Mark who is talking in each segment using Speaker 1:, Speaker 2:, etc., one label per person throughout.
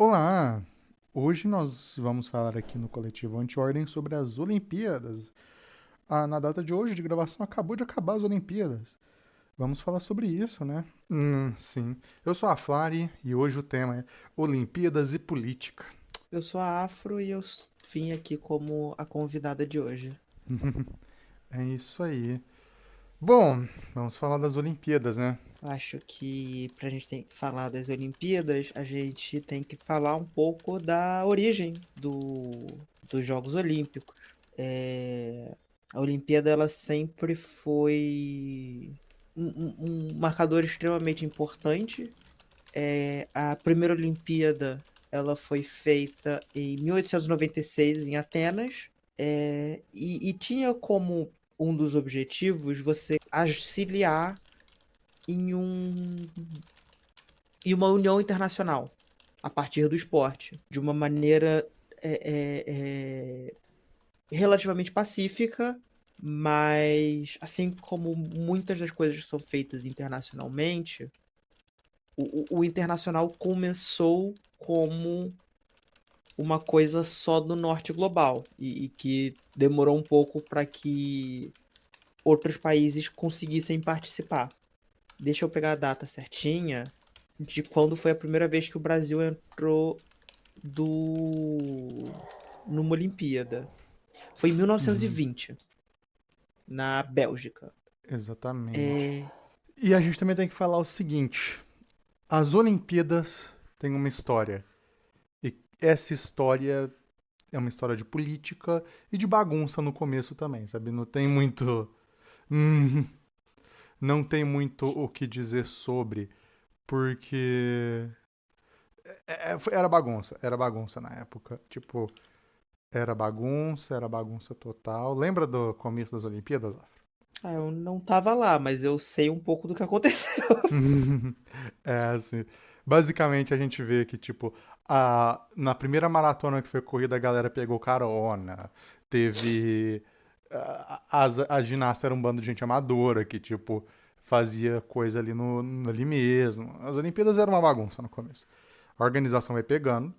Speaker 1: Olá! Hoje nós vamos falar aqui no Coletivo Anti-Ordem sobre as Olimpíadas. Na data de hoje de gravação acabou de acabar as Olimpíadas. Vamos falar sobre isso, né? Sim. Eu sou a Flari e hoje o tema é Olimpíadas e Política.
Speaker 2: Eu sou a Afro e vim aqui como a convidada de hoje.
Speaker 1: É isso aí. Bom, vamos falar das Olimpíadas, né?
Speaker 2: Acho que pra gente ter que falar das Olimpíadas, a gente tem que falar um pouco da origem dos Jogos Olímpicos. A Olimpíada ela sempre foi um marcador extremamente importante. A primeira Olimpíada ela foi feita em 1896 em Atenas. E tinha como um dos objetivos você auxiliar em, um, em uma união internacional a partir do esporte, de uma maneira é, é, é, relativamente pacífica, mas assim como muitas das coisas que são feitas internacionalmente, o internacional começou como uma coisa só do norte global e que demorou um pouco para que outros países conseguissem participar. Deixa eu pegar a data certinha de quando foi a primeira vez que o Brasil entrou do numa Olimpíada. Foi em
Speaker 1: Uhum,
Speaker 2: 1920, na Bélgica.
Speaker 1: exatamente.
Speaker 2: É,
Speaker 1: E a gente também tem que falar o seguinte: as Olimpíadas têm uma história. E essa história é uma história de política e de bagunça no começo também, sabe? Não tem muito. hum, não tem muito o que dizer sobre, porque era bagunça na época. Tipo, era bagunça total. Lembra do começo das Olimpíadas, Afro?
Speaker 2: eu não tava lá, mas eu sei um pouco do que aconteceu.
Speaker 1: É assim. Basicamente a gente vê que, tipo, na primeira maratona que foi corrida, a galera pegou carona. Teve. As ginastas eram um bando de gente amadora que, tipo, fazia coisa ali, ali mesmo. As Olimpíadas eram uma bagunça no começo. A organização vai pegando,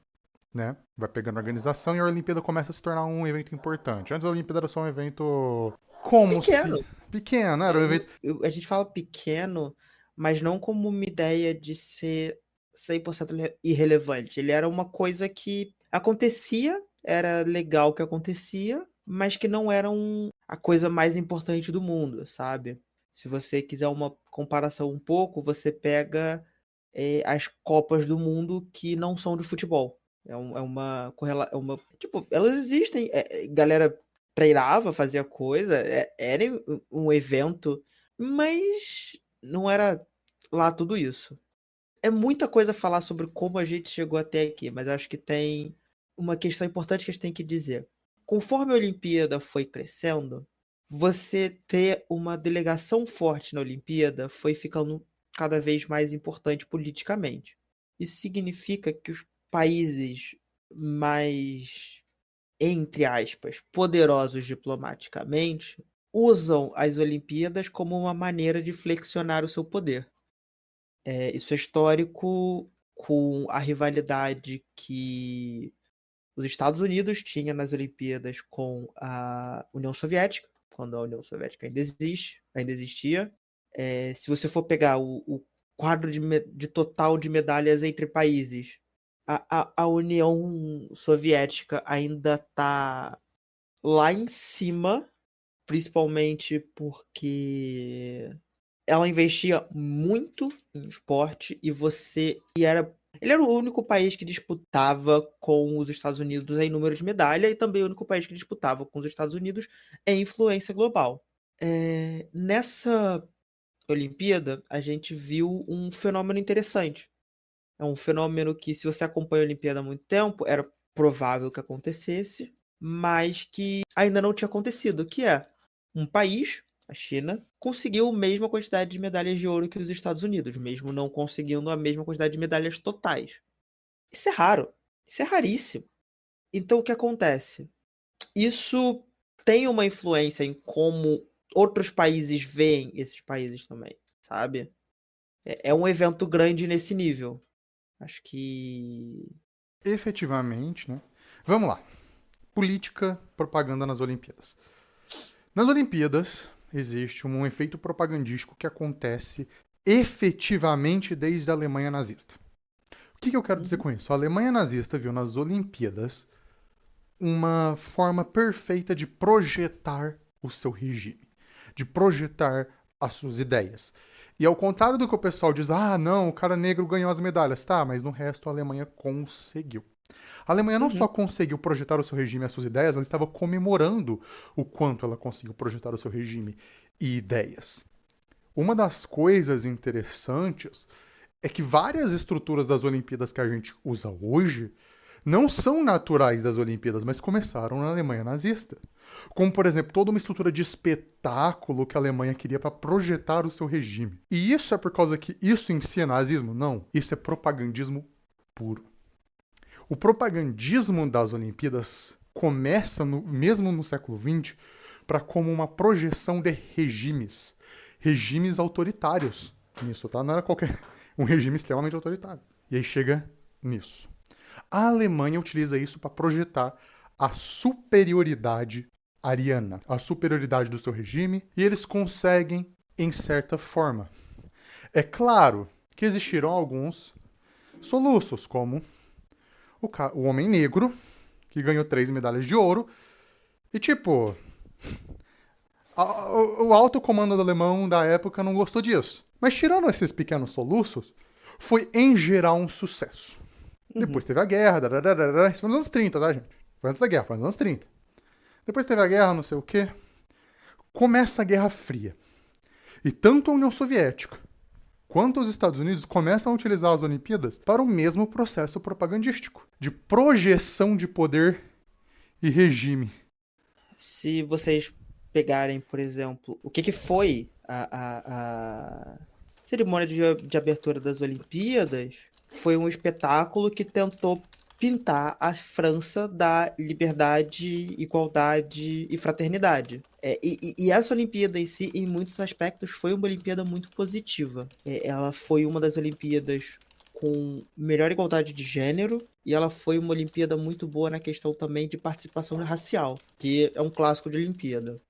Speaker 1: né? Vai pegando a organização e a Olimpíada começa a se tornar um evento importante. Antes a Olimpíada era só um evento como se.
Speaker 2: Pequeno.
Speaker 1: Pequeno, era um evento.
Speaker 2: A gente fala pequeno, mas não como uma ideia de ser 100% irrelevante. Ele era uma coisa que acontecia, era legal que acontecia, mas que não era a coisa mais importante do mundo, sabe? Se você quiser uma comparação um pouco, você pega as Copas do Mundo que não são de futebol. É uma correlação. Tipo, elas existem. Galera treinava, fazia coisa, era um evento, mas não era lá tudo isso. É muita coisa a falar sobre como a gente chegou até aqui, mas eu acho que tem uma questão importante que a gente tem que dizer. Conforme a Olimpíada foi crescendo, você ter uma delegação forte na Olimpíada foi ficando cada vez mais importante politicamente. Isso significa que os países mais, entre aspas, poderosos diplomaticamente, usam as Olimpíadas como uma maneira de flexionar o seu poder. Isso é histórico com a rivalidade que os Estados Unidos tinha nas Olimpíadas com a União Soviética, quando a União Soviética ainda existia. Se você for pegar o quadro de total de medalhas entre países, a União Soviética ainda está lá em cima, principalmente porque ela investia muito em esporte ele era o único país que disputava com os Estados Unidos em número de medalha e também o único país que disputava com os Estados Unidos em influência global. Nessa Olimpíada, a gente viu um fenômeno interessante. É um fenômeno que, se você acompanha a Olimpíada há muito tempo, era provável que acontecesse, mas que ainda não tinha acontecido, que é um país, a China, conseguiu a mesma quantidade de medalhas de ouro que os Estados Unidos, mesmo não conseguindo a mesma quantidade de medalhas totais. Isso é raro. Isso é raríssimo. Então, o que acontece? Isso tem uma influência em como outros países veem esses países também, sabe? É um evento grande nesse nível. Acho que
Speaker 1: efetivamente, né? Vamos lá. Política, propaganda nas Olimpíadas. Nas Olimpíadas, existe um efeito propagandístico que acontece efetivamente desde a Alemanha nazista. O que eu quero dizer
Speaker 2: Uhum,
Speaker 1: com isso? A Alemanha nazista viu nas Olimpíadas uma forma perfeita de projetar o seu regime, de projetar as suas ideias. E ao contrário do que o pessoal diz, ah, não, o cara negro ganhou as medalhas, tá, mas no resto a Alemanha conseguiu. A Alemanha não só
Speaker 2: uhum,
Speaker 1: conseguiu projetar o seu regime e as suas ideias, ela estava comemorando o quanto ela conseguiu projetar o seu regime e ideias. Uma das coisas interessantes é que várias estruturas das Olimpíadas que a gente usa hoje não são naturais das Olimpíadas, mas começaram na Alemanha nazista. Como, por exemplo, toda uma estrutura de espetáculo que a Alemanha queria para projetar o seu regime. E isso é por causa que isso em si é nazismo? Não. Isso é propagandismo puro. O propagandismo das Olimpíadas começa, mesmo no século XX, para como uma projeção de regimes. Regimes autoritários. Nisso, tá? Não era qualquer. Um regime extremamente autoritário. E aí chega nisso. A Alemanha utiliza isso para projetar a superioridade ariana, a superioridade do seu regime, e eles conseguem em certa forma. É claro que existiram alguns soluços, como o homem negro, que ganhou 3 medalhas de ouro, e tipo, o alto comando alemão da época não gostou disso. Mas tirando esses pequenos soluços, foi em geral um sucesso.
Speaker 2: uhum.
Speaker 1: Depois teve a guerra, isso foi nos anos 30, tá, gente? Foi antes da guerra, foi nos anos 30. Depois teve a guerra, não sei o quê. Começa a Guerra Fria. E tanto a União Soviética quanto os Estados Unidos começam a utilizar as Olimpíadas para o mesmo processo propagandístico de projeção de poder e regime.
Speaker 2: Se vocês pegarem, por exemplo, o que foi a cerimônia de abertura das Olimpíadas, foi um espetáculo que tentou pintar a França da liberdade, igualdade e fraternidade. E essa Olimpíada em si, em muitos aspectos, foi uma Olimpíada muito positiva. Ela foi uma das Olimpíadas com melhor igualdade de gênero, e ela foi uma Olimpíada muito boa na questão também de participação racial, que é um clássico de Olimpíada.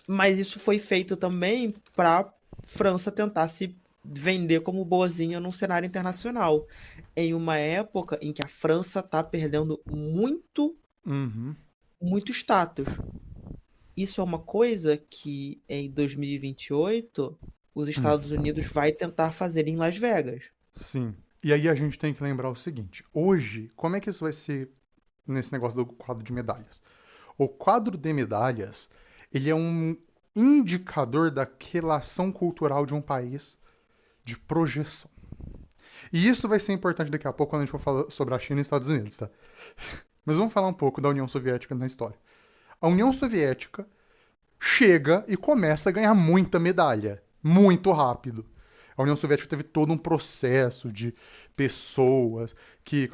Speaker 2: Mas isso foi feito também para França tentar se vender como boazinha num cenário internacional, em uma época em que a França está perdendo muito,
Speaker 1: Uhum,
Speaker 2: muito status. Isso é uma coisa que em 2028 os
Speaker 1: hum,
Speaker 2: Estados Unidos vai tentar fazer em Las Vegas.
Speaker 1: sim. E aí a gente tem que lembrar o seguinte: hoje, como é que isso vai ser nesse negócio do quadro de medalhas? O quadro de medalhas, ele é um indicador da relação cultural de um país de projeção. E isso vai ser importante daqui a pouco quando a gente for falar sobre a China e os Estados Unidos, tá? Mas vamos falar um pouco da União Soviética na história. A União Soviética chega e começa a ganhar muita medalha, muito rápido. A União Soviética teve todo um processo de pessoas que.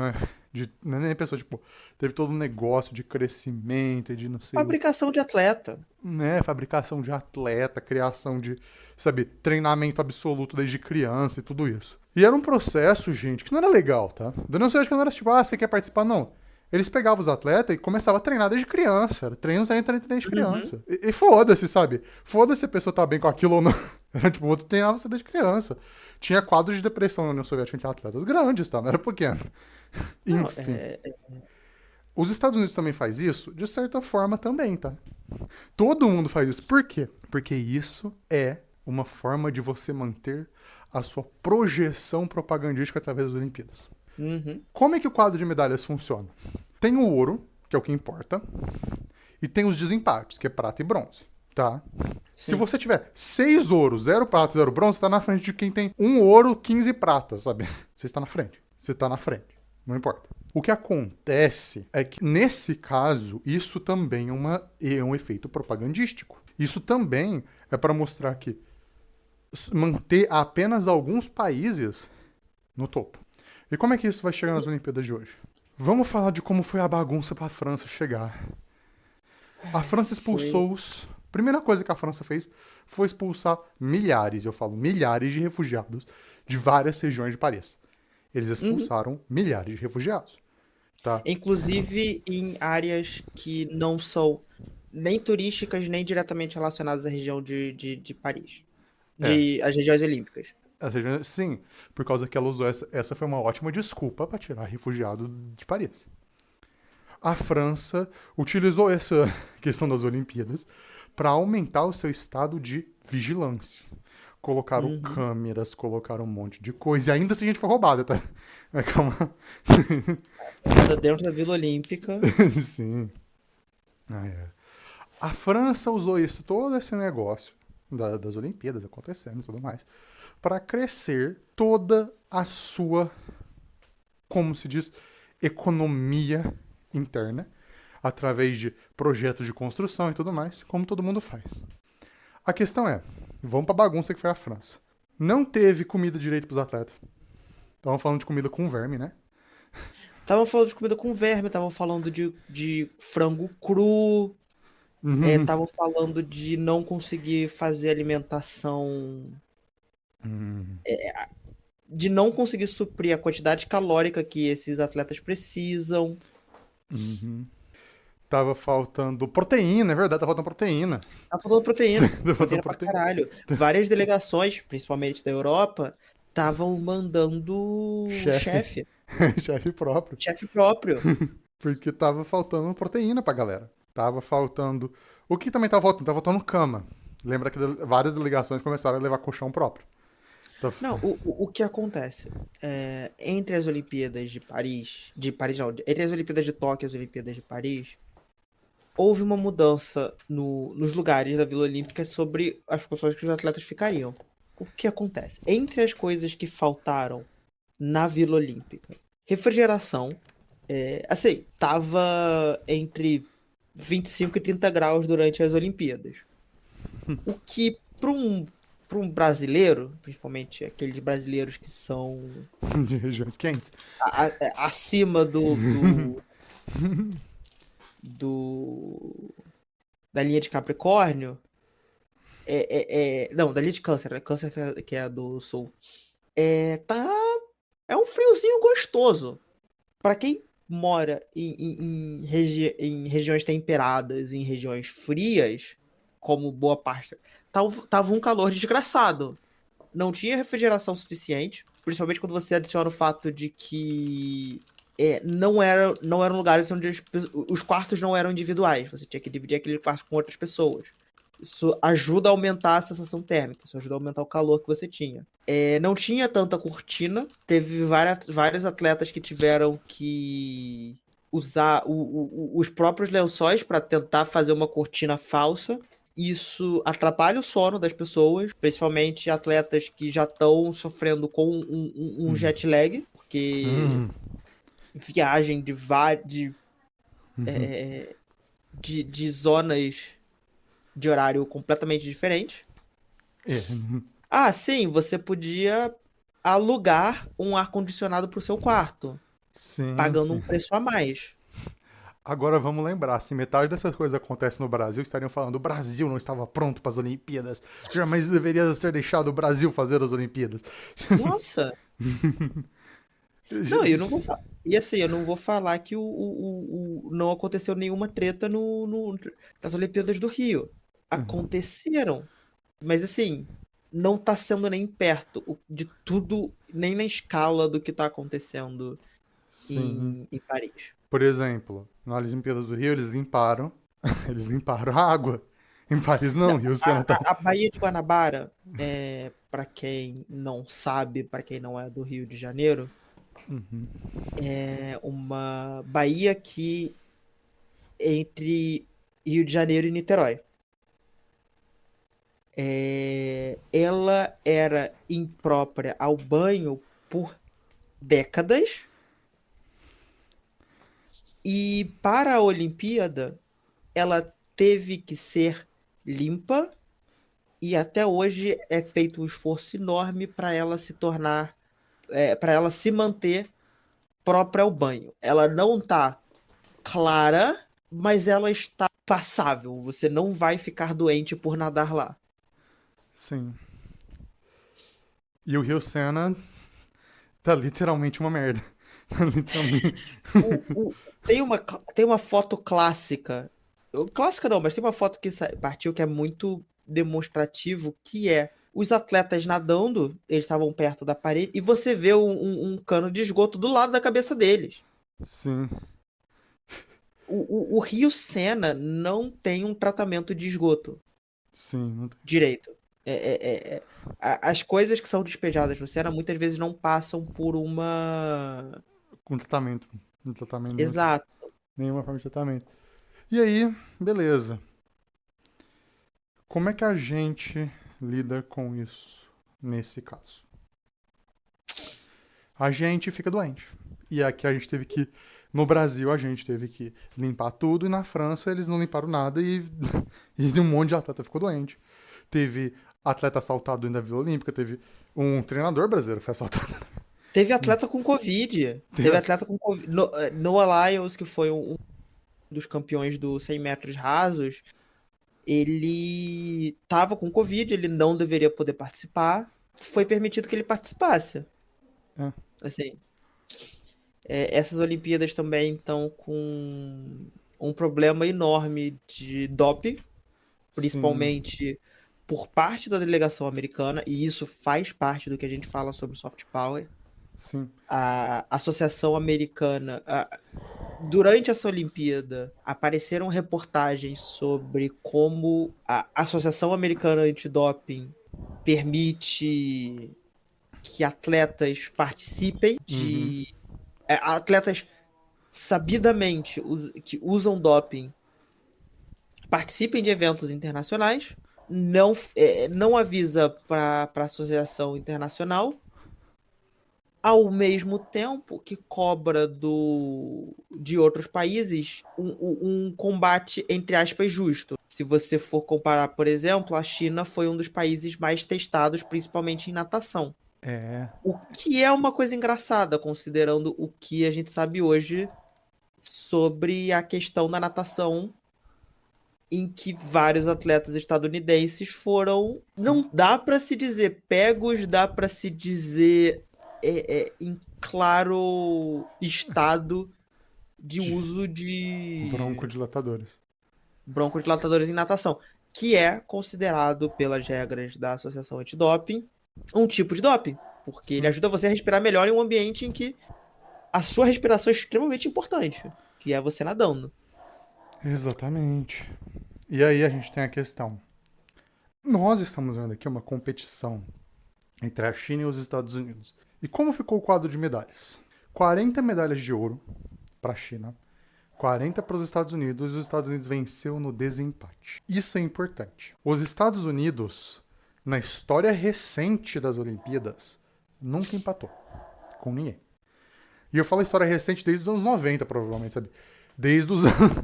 Speaker 1: Não é nem pessoas, tipo, teve todo um negócio de crescimento e de não sei o
Speaker 2: Fabricação de atleta.
Speaker 1: né, fabricação de atleta, criação de, sabe, treinamento absoluto desde criança e tudo isso. E era um processo, gente, que não era legal, tá? Da União Soviética não era tipo, ah, você quer participar? Não. Eles pegavam os atletas e começavam a treinar desde criança. Era treino, treino, treino, treino desde
Speaker 2: Uhum.
Speaker 1: criança. E foda-se, sabe? Foda-se se a pessoa tá bem com aquilo ou não. Era tipo, o outro treinava você desde criança. Tinha quadros de depressão na União Soviética entre atletas grandes, tá? Não era pequeno.
Speaker 2: Não,
Speaker 1: Enfim. Os Estados Unidos também faz isso? De certa forma também, tá? Todo mundo faz isso. Por quê? Porque isso é uma forma de você manter a sua projeção propagandística através das Olimpíadas.
Speaker 2: uhum.
Speaker 1: Como é que o quadro de medalhas funciona? Tem o ouro, que é o que importa, e tem os desempates, que é prata e bronze, tá? Se
Speaker 2: Sim.
Speaker 1: você tiver 6 ouros, 0 prata e 0 bronze, você tá na frente de quem tem um ouro, 15 pratas, sabe? Você está na frente. Você está na frente. Não importa. O que acontece é que, nesse caso, isso também é um efeito propagandístico. Isso também é para mostrar que manter apenas alguns países no topo. E como é que isso vai chegar nas Olimpíadas de hoje? Vamos falar de como foi a bagunça para a França chegar. A França
Speaker 2: Foi.
Speaker 1: expulsou os. Primeira coisa que a França fez foi expulsar milhares, eu falo milhares de refugiados de várias regiões de Paris. Eles
Speaker 2: Uhum.
Speaker 1: expulsaram milhares de refugiados, tá?
Speaker 2: Inclusive em áreas que não são nem turísticas, nem diretamente relacionadas à região de Paris.
Speaker 1: É,
Speaker 2: As regiões olímpicas.
Speaker 1: sim, por causa que ela usou essa foi uma ótima desculpa para tirar refugiado de Paris. A França utilizou essa questão das Olimpíadas para aumentar o seu estado de vigilância. Colocaram
Speaker 2: Uhum.
Speaker 1: câmeras, colocaram um monte de coisa. E ainda assim a gente foi roubada, tá? Mas calma.
Speaker 2: Roubada dentro da Vila Olímpica.
Speaker 1: Sim. Ah, é. A França usou isso, todo esse negócio das Olimpíadas acontecendo e tudo mais, para crescer toda a sua, como se diz, economia interna, através de projetos de construção e tudo mais, como todo mundo faz. A questão é, vamos pra bagunça que foi a França. Não teve comida direito pros atletas. Estavam falando de comida com verme, né?
Speaker 2: Estavam falando de comida com verme, estavam falando de frango cru,
Speaker 1: Uhum.
Speaker 2: estavam falando de não conseguir fazer alimentação,
Speaker 1: Hum,
Speaker 2: de não conseguir suprir a quantidade calórica que esses atletas precisam.
Speaker 1: uhum. Tava faltando proteína, é verdade, tava faltando proteína.
Speaker 2: Tá faltando proteína.
Speaker 1: Tava faltando
Speaker 2: Proteína pra
Speaker 1: proteína.
Speaker 2: caralho. Várias delegações, principalmente da Europa, estavam mandando
Speaker 1: Chefe.
Speaker 2: chefe.
Speaker 1: Chefe próprio.
Speaker 2: Chefe próprio.
Speaker 1: Porque tava faltando proteína pra galera. Tava faltando. O que também tava faltando? Tava faltando cama. Lembra que várias delegações começaram a levar colchão próprio. Então,
Speaker 2: Não, o que acontece? Entre as Olimpíadas de Paris não, entre as Olimpíadas de Tóquio e as Olimpíadas de Paris, houve uma mudança nos lugares da Vila Olímpica sobre as condições que os atletas ficariam. O que acontece? Entre as coisas que faltaram na Vila Olímpica, refrigeração, assim, tava entre 25 e 30 graus durante as Olimpíadas. O que, para um brasileiro, principalmente aqueles brasileiros que são
Speaker 1: de regiões quentes.
Speaker 2: acima do da linha de Capricórnio, não, da linha de Câncer, né? Câncer que é a do Sul. Tá, é um friozinho gostoso. Para quem mora em regiões temperadas, em regiões frias, como boa parte, tava um calor desgraçado. Não tinha refrigeração suficiente, principalmente quando você adiciona o fato de que não eram lugares onde os quartos não eram individuais. Você tinha que dividir aquele quarto com outras pessoas. Isso ajuda a aumentar a sensação térmica, isso ajuda a aumentar o calor que você tinha. Não tinha tanta cortina, teve vários atletas que tiveram que usar os próprios lençóis para tentar fazer uma cortina falsa. Isso atrapalha o sono das pessoas, principalmente atletas que já estão sofrendo com um
Speaker 1: Hum.
Speaker 2: jet lag, porque
Speaker 1: Hum.
Speaker 2: viagem
Speaker 1: Uhum.
Speaker 2: de zonas de horário completamente diferentes.
Speaker 1: É.
Speaker 2: Ah, sim, você podia alugar um ar-condicionado para o seu quarto,
Speaker 1: Sim,
Speaker 2: pagando
Speaker 1: sim.
Speaker 2: um preço a mais.
Speaker 1: Agora vamos lembrar, se metade dessas coisas acontece no Brasil, estariam falando o Brasil não estava pronto para as Olimpíadas. Jamais deveria ter deixado o Brasil fazer as Olimpíadas.
Speaker 2: Nossa, não, eu não vou falar. E assim, eu não vou falar que não aconteceu nenhuma treta nas Olimpíadas do Rio. Aconteceram. Mas assim, não tá sendo nem perto de tudo, nem na escala do que tá acontecendo
Speaker 1: Sim.
Speaker 2: em Paris.
Speaker 1: Por exemplo, nas Olimpíadas do Rio eles limparam, eles limparam a água. Em Paris
Speaker 2: Não,
Speaker 1: não, Rio Sena tá.
Speaker 2: a Baía de Guanabara, para quem não sabe, para quem não é do Rio de Janeiro,
Speaker 1: Uhum.
Speaker 2: é uma baía que entre Rio de Janeiro e Niterói. Ela era imprópria ao banho por décadas e para a Olimpíada ela teve que ser limpa e até hoje é feito um esforço enorme para ela se tornar, para ela se manter própria ao banho. Ela não tá clara, mas ela está passável. Você não vai ficar doente por nadar lá.
Speaker 1: Sim. E o Rio Sena Tá literalmente uma merda. Tá literalmente.
Speaker 2: Tem uma foto clássica. Clássica não, mas tem uma foto que partiu que é muito demonstrativo, que é os atletas nadando, eles estavam perto da parede, e você vê um cano de esgoto do lado da cabeça deles.
Speaker 1: Sim,
Speaker 2: O Rio Sena não tem um tratamento de esgoto
Speaker 1: sim, não tem.
Speaker 2: direito. As coisas que são despejadas no Sena muitas vezes não passam por uma.
Speaker 1: Com tratamento. Um tratamento não tem.
Speaker 2: Exato.
Speaker 1: Nenhuma forma de tratamento. E aí, beleza. Como é que a gente lida com isso nesse caso? A gente fica doente. E aqui a gente teve que. No Brasil, a gente teve que limpar tudo, e na França eles não limparam nada e, e um monte de atleta ficou doente. Teve atleta assaltado dentro da Vila Olímpica, teve um treinador brasileiro que foi assaltado.
Speaker 2: Teve atleta com Covid. Teve
Speaker 1: Teve-
Speaker 2: atleta com Covid. Noah Lyles, que foi um dos campeões do 100 metros rasos, ele tava com Covid, ele não deveria poder participar. Foi permitido que ele participasse.
Speaker 1: é,
Speaker 2: Assim, essas Olimpíadas também estão com um problema enorme de doping,
Speaker 1: sim,
Speaker 2: principalmente por parte da delegação americana, e isso faz parte do que a gente fala sobre soft power.
Speaker 1: sim,
Speaker 2: A Associação Americana, durante essa Olimpíada, apareceram reportagens sobre como a Associação Americana Antidoping permite que atletas participem
Speaker 1: uhum,
Speaker 2: de. Atletas sabidamente que usam doping participem de eventos internacionais, não avisa para a Associação Internacional, ao mesmo tempo que cobra de outros países um combate, entre aspas, justo. Se você for comparar, por exemplo, a China foi um dos países mais testados, principalmente em natação.
Speaker 1: é,
Speaker 2: O que é uma coisa engraçada, considerando o que a gente sabe hoje sobre a questão da natação, em que vários atletas estadunidenses foram,
Speaker 1: sim,
Speaker 2: não dá para se dizer pegos, dá para se dizer em claro estado de
Speaker 1: de
Speaker 2: uso de
Speaker 1: broncodilatadores.
Speaker 2: broncodilatadores em natação, que é considerado pelas regras da Associação Antidoping um tipo de doping, porque ele
Speaker 1: Sim,
Speaker 2: ajuda você a respirar melhor em um ambiente em que a sua respiração é extremamente importante, que é você nadando.
Speaker 1: exatamente. E aí a gente tem a questão. Nós estamos vendo aqui uma competição entre a China e os Estados Unidos. E como ficou o quadro de medalhas? 40 medalhas de ouro para a China, 40 para os Estados Unidos, e os Estados Unidos venceu no desempate. Isso é importante. Os Estados Unidos, na história recente das Olimpíadas, nunca empatou com ninguém. E eu falo história recente desde os anos 90, provavelmente, sabe? Desde, os,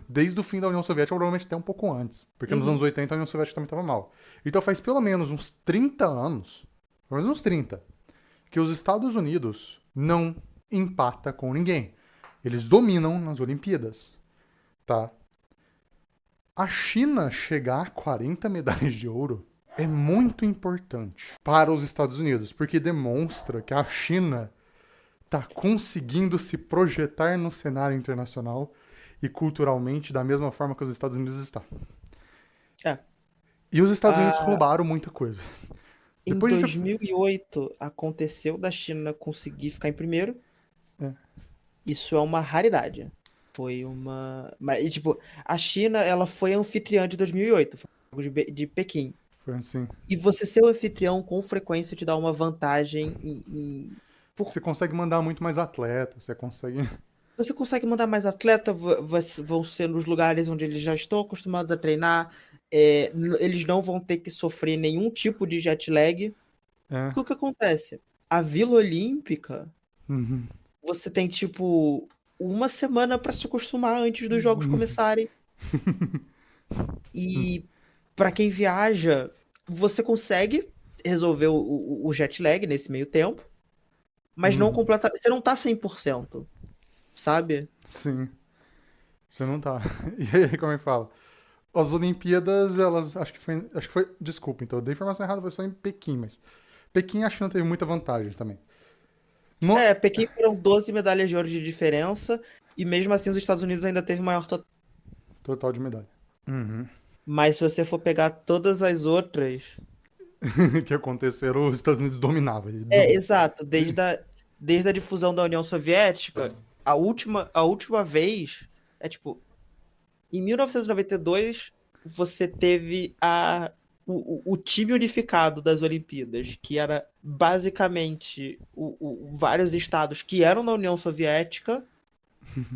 Speaker 1: desde o fim da União Soviética, provavelmente até um pouco antes. Porque nos anos
Speaker 2: Uhum.
Speaker 1: 80 a União Soviética também estava mal. Então faz pelo menos uns 30 anos, pelo menos uns 30, que os Estados Unidos não empata com ninguém. Eles dominam nas Olimpíadas, tá? A China chegar a 40 medalhas de ouro é muito importante para os Estados Unidos, porque demonstra que a China está conseguindo se projetar no cenário internacional e culturalmente da mesma forma que os Estados Unidos está.
Speaker 2: É.
Speaker 1: E os Estados Unidos
Speaker 2: A,
Speaker 1: roubaram muita coisa.
Speaker 2: Em
Speaker 1: Depois a gente
Speaker 2: 2008, aconteceu da China conseguir ficar em primeiro.
Speaker 1: vai...
Speaker 2: Isso é uma raridade. Foi uma. Mas, e, tipo, a China, ela foi anfitriã de 2008, foi o Jogo de Pequim.
Speaker 1: Foi assim.
Speaker 2: E você ser o anfitrião com frequência te dá uma vantagem por.
Speaker 1: Você consegue mandar muito mais atletas, você consegue.
Speaker 2: Você consegue mandar mais atleta, vão ser nos lugares onde eles já estão acostumados a treinar. Eles não vão ter que sofrer nenhum tipo de jet lag.
Speaker 1: É.
Speaker 2: Porque o que acontece? A Vila Olímpica,
Speaker 1: Uhum.
Speaker 2: você tem, tipo, uma semana para se acostumar antes dos jogos começarem. E para quem viaja, você consegue resolver o jet lag nesse meio tempo, mas não
Speaker 1: Uhum.
Speaker 2: completa, você não tá 100%, sabe?
Speaker 1: Sim, você não tá. E aí, como é que fala? As Olimpíadas, elas. Acho que foi. Desculpa, então, eu dei informação errada, foi só em Pequim, mas. Pequim a China teve muita vantagem também. No...
Speaker 2: Pequim foram 12 medalhas de ouro de diferença, e mesmo assim os Estados Unidos ainda teve maior total.
Speaker 1: Total de medalha. Uhum.
Speaker 2: Mas se você for pegar todas as outras.
Speaker 1: Que aconteceram, os Estados Unidos dominavam.
Speaker 2: Exato, desde a difusão da União Soviética, a última vez, tipo, em 1992, você teve o time unificado das Olimpíadas, que era basicamente vários estados que eram da União Soviética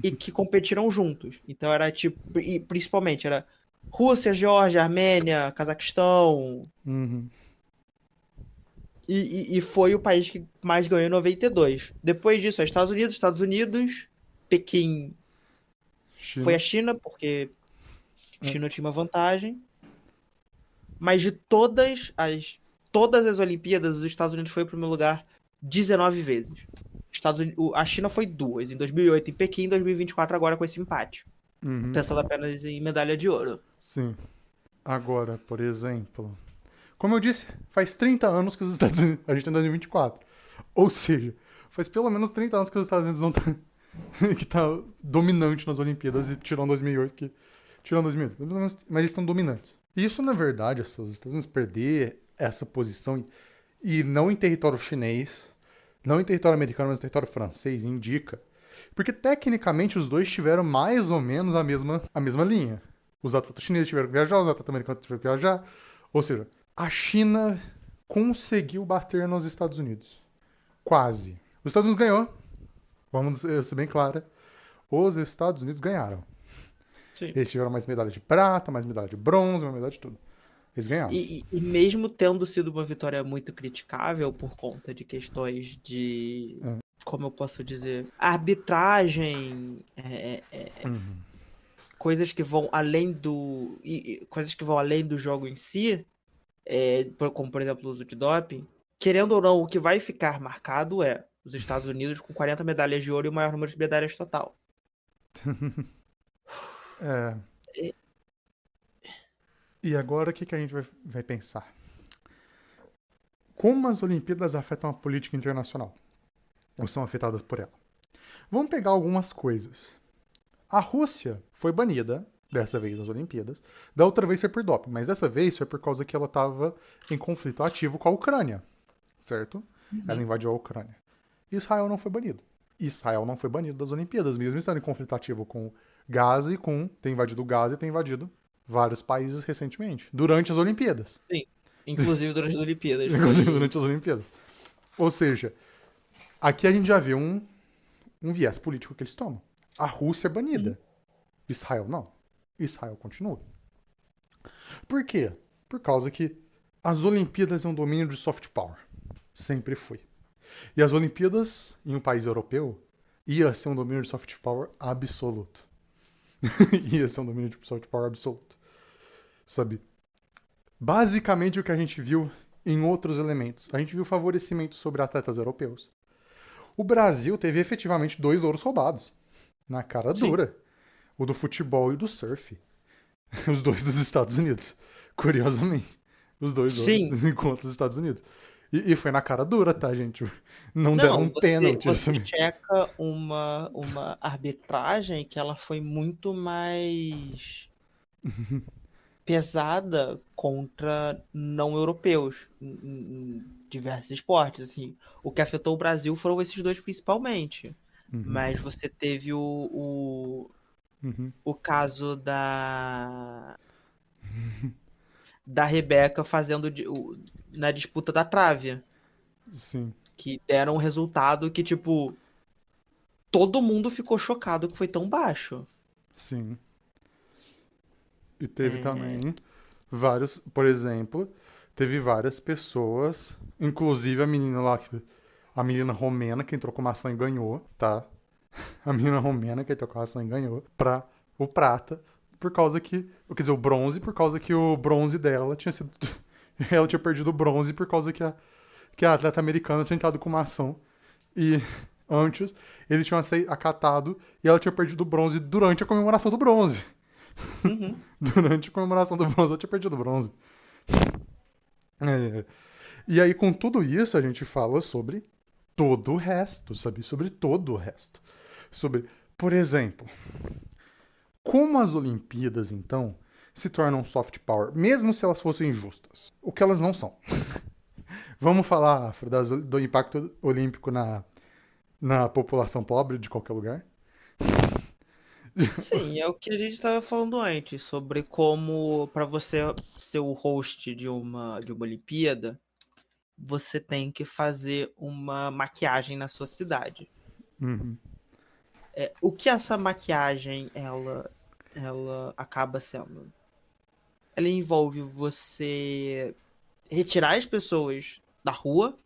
Speaker 2: e que competiram juntos. Então era tipo, e principalmente era Rússia, Geórgia, Armênia, Cazaquistão.
Speaker 1: Uhum.
Speaker 2: E foi o país que mais ganhou em 92. Depois disso, é Estados Unidos, Pequim foi
Speaker 1: China.
Speaker 2: a China, porque China tinha uma vantagem. Mas de todas as Olimpíadas, os Estados Unidos foi o primeiro lugar 19 vezes. A China foi duas, em 2008 em Pequim, em 2024 agora com esse empate.
Speaker 1: Uhum.
Speaker 2: Pensando apenas em medalha de ouro.
Speaker 1: Sim. Agora, por exemplo, como eu disse, faz 30 anos que os Estados Unidos. A gente tá em 2024. Ou seja, faz pelo menos 30 anos que os Estados Unidos não tá. Que tá dominante nas Olimpíadas, e tirando 2008, que. Tirando 2008, mas eles estão dominantes. E isso, na verdade, os Estados Unidos perder essa posição, e não em território chinês, não em território americano, mas em território francês, indica. Porque tecnicamente os dois tiveram mais ou menos a mesma linha. Os atletas chineses tiveram que viajar, os atletas americanos tiveram que viajar. Ou seja, a China conseguiu bater nos Estados Unidos. Quase. Os Estados Unidos ganhou. Vamos ser bem clara. Os Estados Unidos ganharam.
Speaker 2: Sim.
Speaker 1: Eles tiveram mais medalha de prata, mais medalha de bronze, mais medalha de tudo. Eles ganharam.
Speaker 2: E mesmo tendo sido uma vitória muito criticável por conta de questões de,
Speaker 1: É.
Speaker 2: como eu posso dizer, arbitragem,
Speaker 1: Uhum.
Speaker 2: coisas que vão além coisas que vão além do jogo em si, como por exemplo o uso de doping, querendo ou não, o que vai ficar marcado é os Estados Unidos com 40 medalhas de ouro e o maior número de medalhas total.
Speaker 1: É.
Speaker 2: É,
Speaker 1: E agora o que a gente vai pensar? Como as Olimpíadas afetam a política internacional? Ou são afetadas por ela? Vamos pegar algumas coisas. A Rússia foi banida, dessa vez nas Olimpíadas. Da outra vez foi por doping, mas dessa vez foi por causa que ela estava em conflito ativo com a Ucrânia, certo? Ela
Speaker 2: Uhum.
Speaker 1: invadiu a Ucrânia. Israel não foi banido. Israel não foi banido das Olimpíadas, mesmo estando em conflito ativo com Gaza e tem invadido Gaza e tem invadido vários países recentemente, durante as Olimpíadas.
Speaker 2: Sim. Inclusive durante as Olimpíadas.
Speaker 1: Inclusive durante as Olimpíadas. Ou seja, aqui a gente já vê um viés político que eles tomam. A Rússia é
Speaker 2: Uhum.
Speaker 1: banida. Israel não. Israel continua. Por quê? Por causa que as Olimpíadas é um domínio de soft power. Sempre foi. E as Olimpíadas, em um país europeu, ia ser um domínio de soft power absoluto. Ia ser um domínio de soft power absoluto. Sabe? Basicamente o que a gente viu em outros elementos. A gente viu favorecimento sobre atletas europeus. O Brasil teve efetivamente 2 ouros roubados. Na cara
Speaker 2: Sim.
Speaker 1: dura. O do futebol e o do surf. Os dois dos Estados Unidos. Curiosamente. Os dois ouros
Speaker 2: Sim.
Speaker 1: contra os Estados Unidos. E foi na cara dura, tá, gente? Não deram
Speaker 2: Não,
Speaker 1: um
Speaker 2: você,
Speaker 1: pênalti.
Speaker 2: você checa uma arbitragem que ela foi muito mais pesada contra não europeus em diversos esportes, assim. O que afetou o Brasil foram esses dois principalmente.
Speaker 1: Uhum,
Speaker 2: Mas você teve
Speaker 1: uhum,
Speaker 2: o caso da Rebeca fazendo na disputa da trave,
Speaker 1: sim,
Speaker 2: que deram um resultado que, tipo, todo mundo ficou chocado que foi tão baixo.
Speaker 1: sim. E teve
Speaker 2: É,
Speaker 1: também vários, por exemplo, teve várias pessoas, inclusive a menina lá, a menina romena que entrou com maçã e ganhou, tá? A menina romena que entrou com maçã e ganhou pra o prata, por causa que, quer dizer, o bronze, por causa que o bronze dela tinha sido, ela tinha perdido o bronze por causa que a atleta americana tinha entrado com maçã e antes eles tinham acatado e ela tinha perdido o bronze durante a comemoração do bronze.
Speaker 2: uhum.
Speaker 1: Durante a comemoração do bronze, ela tinha perdido o bronze. É. E aí, com tudo isso, a gente fala sobre todo o resto, sabe? Sobre todo o resto. Sobre, por exemplo, como as Olimpíadas, então, se tornam soft power, mesmo se elas fossem injustas. O que elas não são. Vamos falar, Afro, do impacto olímpico na população pobre de qualquer lugar?
Speaker 2: Sim, é o que a gente estava falando antes, sobre como para você ser o host de uma Olimpíada, você tem que fazer uma maquiagem na sua cidade.
Speaker 1: Uhum.
Speaker 2: O que essa maquiagem ela acaba sendo? Ela envolve você retirar as pessoas da rua,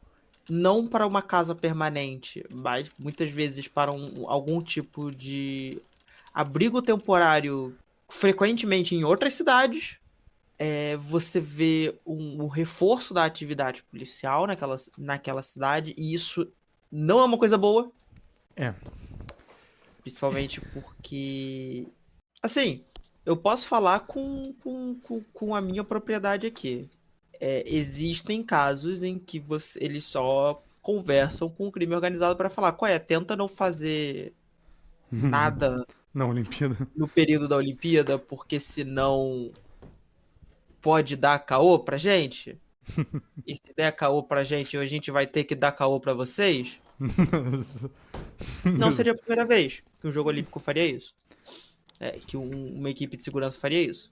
Speaker 2: não para uma casa permanente, mas muitas vezes para algum tipo de abrigo temporário, frequentemente em outras cidades. Você vê o reforço da atividade policial naquela cidade, e isso não é uma coisa boa,
Speaker 1: É.
Speaker 2: principalmente porque, assim, eu posso falar com a minha propriedade aqui. Existem casos em que eles só conversam com o crime organizado para falar, qual é, tenta não fazer nada
Speaker 1: Na Olimpíada.
Speaker 2: no período da Olimpíada, porque senão pode dar caô pra gente. E se der caô pra gente, a gente vai ter que dar caô pra vocês. Não seria a primeira vez que um jogo olímpico faria isso. Que uma equipe de segurança faria isso.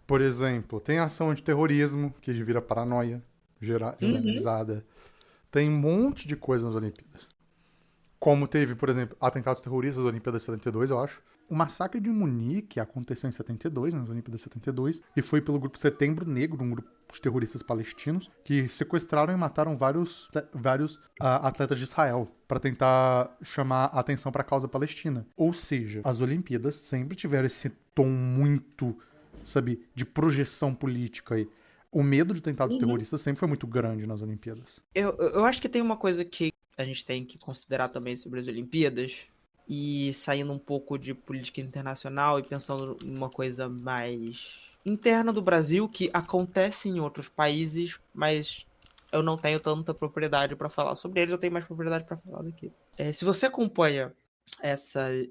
Speaker 1: Por exemplo, tem ação de terrorismo, que vira paranoia
Speaker 2: Uhum.
Speaker 1: generalizada. Tem um monte de coisa nas Olimpíadas. Como teve, por exemplo, atentados terroristas nas Olimpíadas de 72, eu acho. O massacre de Munique aconteceu em 72, nas Olimpíadas de 72, e foi pelo grupo Setembro Negro, um grupo de terroristas palestinos, que sequestraram e mataram vários atletas de Israel para tentar chamar a atenção para a causa palestina. Ou seja, as Olimpíadas sempre tiveram esse tom muito, sabe, de projeção política aí. O medo de atentados
Speaker 2: Uhum.
Speaker 1: terroristas sempre foi muito grande nas Olimpíadas.
Speaker 2: Eu acho que tem uma coisa que a gente tem que considerar também sobre as Olimpíadas, e saindo um pouco de política internacional e pensando numa coisa mais interna do Brasil, que acontece em outros países, mas eu não tenho tanta propriedade para falar sobre eles, eu tenho mais propriedade para falar daqui. Se você acompanha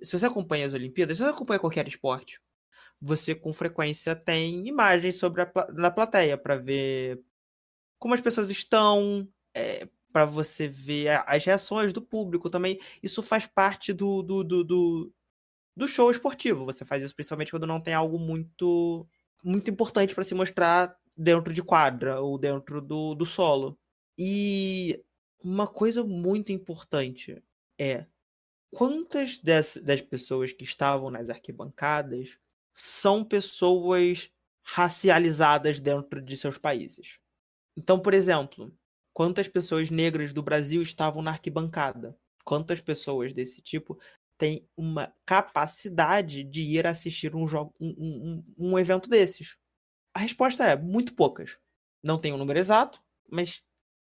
Speaker 2: se você acompanha as Olimpíadas, se você acompanha qualquer esporte, você com frequência tem imagens sobre na plateia para ver como as pessoas estão, para você ver as reações do público também. Isso faz parte do show esportivo. Você faz isso principalmente quando não tem algo muito, muito importante para se mostrar dentro de quadra ou dentro do solo. E uma coisa muito importante é quantas das pessoas que estavam nas arquibancadas são pessoas racializadas dentro de seus países. Então, por exemplo, quantas pessoas negras do Brasil estavam na arquibancada? Quantas pessoas desse tipo têm uma capacidade de ir assistir um jogo, um evento desses? A resposta é muito poucas. Não tem um número exato, mas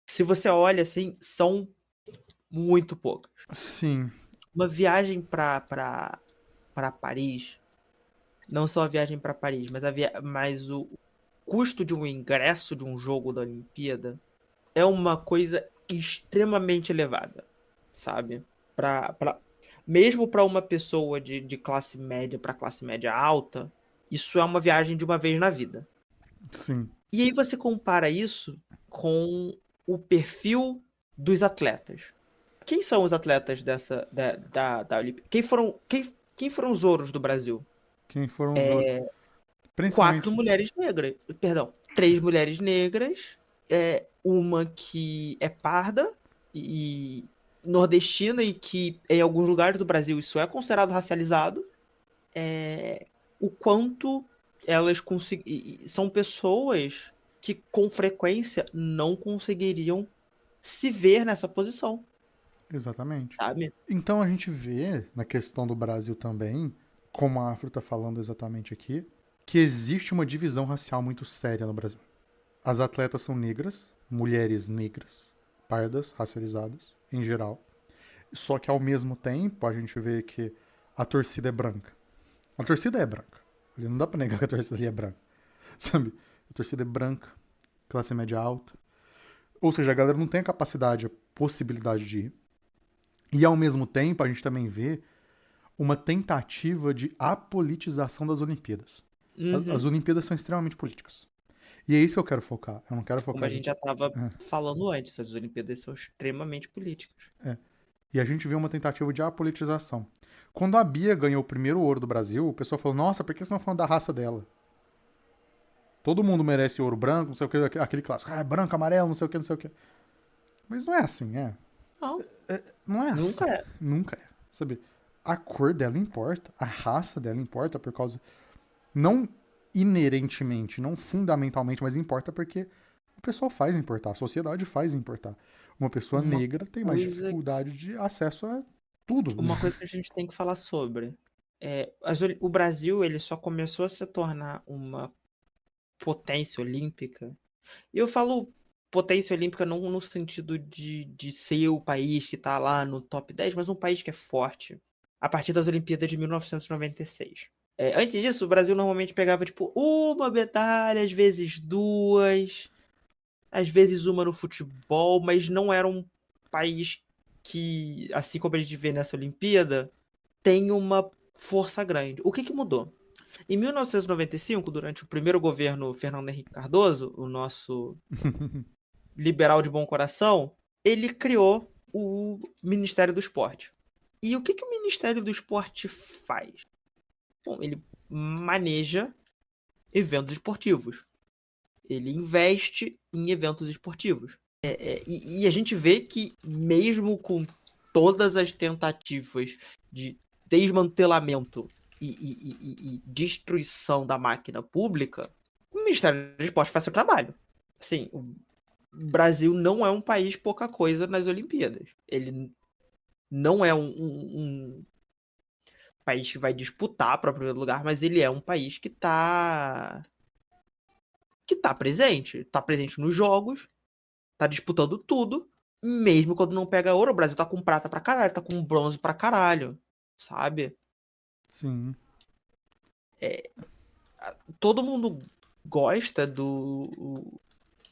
Speaker 2: se você olha assim, são muito poucas.
Speaker 1: Sim,
Speaker 2: Uma viagem para Paris, não só a viagem para Paris, mas o custo de um ingresso de um jogo da Olimpíada é uma coisa extremamente elevada, sabe? Pra, mesmo para uma pessoa de classe média para classe média alta, isso é uma viagem de uma vez na vida.
Speaker 1: sim.
Speaker 2: E aí você compara isso com o perfil dos atletas. Quem são os atletas da Olimpíada? Quem foram os ouros do Brasil?
Speaker 1: Quem foram os outros?
Speaker 2: Quatro
Speaker 1: Principalmente.
Speaker 2: mulheres negras. Perdão, três mulheres negras. Uma que é parda e nordestina e que em alguns lugares do Brasil isso é considerado racializado. O quanto elas são pessoas que com frequência não conseguiriam se ver nessa posição,
Speaker 1: Exatamente.
Speaker 2: sabe?
Speaker 1: Então a gente vê na questão do Brasil também, como a Afro está falando exatamente aqui, que existe uma divisão racial muito séria no Brasil. As atletas são negras, mulheres negras, pardas, racializadas, em geral. Só que ao mesmo tempo a gente vê que a torcida é branca. A torcida é branca. Ali não dá pra negar que a torcida ali é branca. Sabe? A torcida é branca, classe média alta. Ou seja, a galera não tem a capacidade, a possibilidade de ir. E ao mesmo tempo, a gente também vê uma tentativa de apolitização das Olimpíadas. As
Speaker 2: Uhum.
Speaker 1: Olimpíadas são extremamente políticas. E é isso que eu quero focar. Eu não quero
Speaker 2: Como a
Speaker 1: focar.
Speaker 2: gente já estava
Speaker 1: É,
Speaker 2: falando antes, as Olimpíadas são extremamente políticas.
Speaker 1: é. E a gente vê uma tentativa de apolitização. Quando a Bia ganhou o primeiro ouro do Brasil, o pessoal falou: Nossa, por que você não falando da raça dela? Todo mundo merece ouro branco, não sei o que, aquele clássico. Ah, branco, amarelo, não sei o que, não sei o que. Mas não é assim, é.
Speaker 2: Não,
Speaker 1: Não é assim.
Speaker 2: nunca é.
Speaker 1: Nunca é. Sabe? A cor dela importa, a raça dela importa por causa. Não inerentemente, não fundamentalmente, mas importa porque o pessoal faz importar, a sociedade faz importar. Uma pessoa
Speaker 2: Uma
Speaker 1: negra tem mais
Speaker 2: coisa,
Speaker 1: dificuldade de acesso a tudo.
Speaker 2: uma coisa que a gente tem que falar sobre é o Brasil ele só começou a se tornar uma potência olímpica. E eu falo potência olímpica não no sentido de ser o país que tá lá no top 10, mas um país que é forte. A partir das Olimpíadas de 1996. Antes disso, o Brasil normalmente pegava, tipo, uma medalha, às vezes duas, às vezes uma no futebol, mas não era um país que, assim como a gente vê nessa Olimpíada, tem uma força grande. O que que mudou? Em 1995, durante o primeiro governo Fernando Henrique Cardoso, o nosso liberal de bom coração, ele criou o Ministério do Esporte. E o que que o Ministério do Esporte faz? Bom, ele maneja eventos esportivos. Ele investe em eventos esportivos. E a gente vê que, mesmo com todas as tentativas de desmantelamento e destruição da máquina pública, o Ministério do Esporte faz seu trabalho. Assim, o Brasil não é um país pouca coisa nas Olimpíadas. Ele não é um país que vai disputar para o primeiro lugar, mas ele é um país que tá presente. Tá presente nos jogos, tá disputando tudo. Mesmo quando não pega ouro, o Brasil tá com prata pra caralho, tá com bronze pra caralho, sabe?
Speaker 1: Sim.
Speaker 2: Todo mundo gosta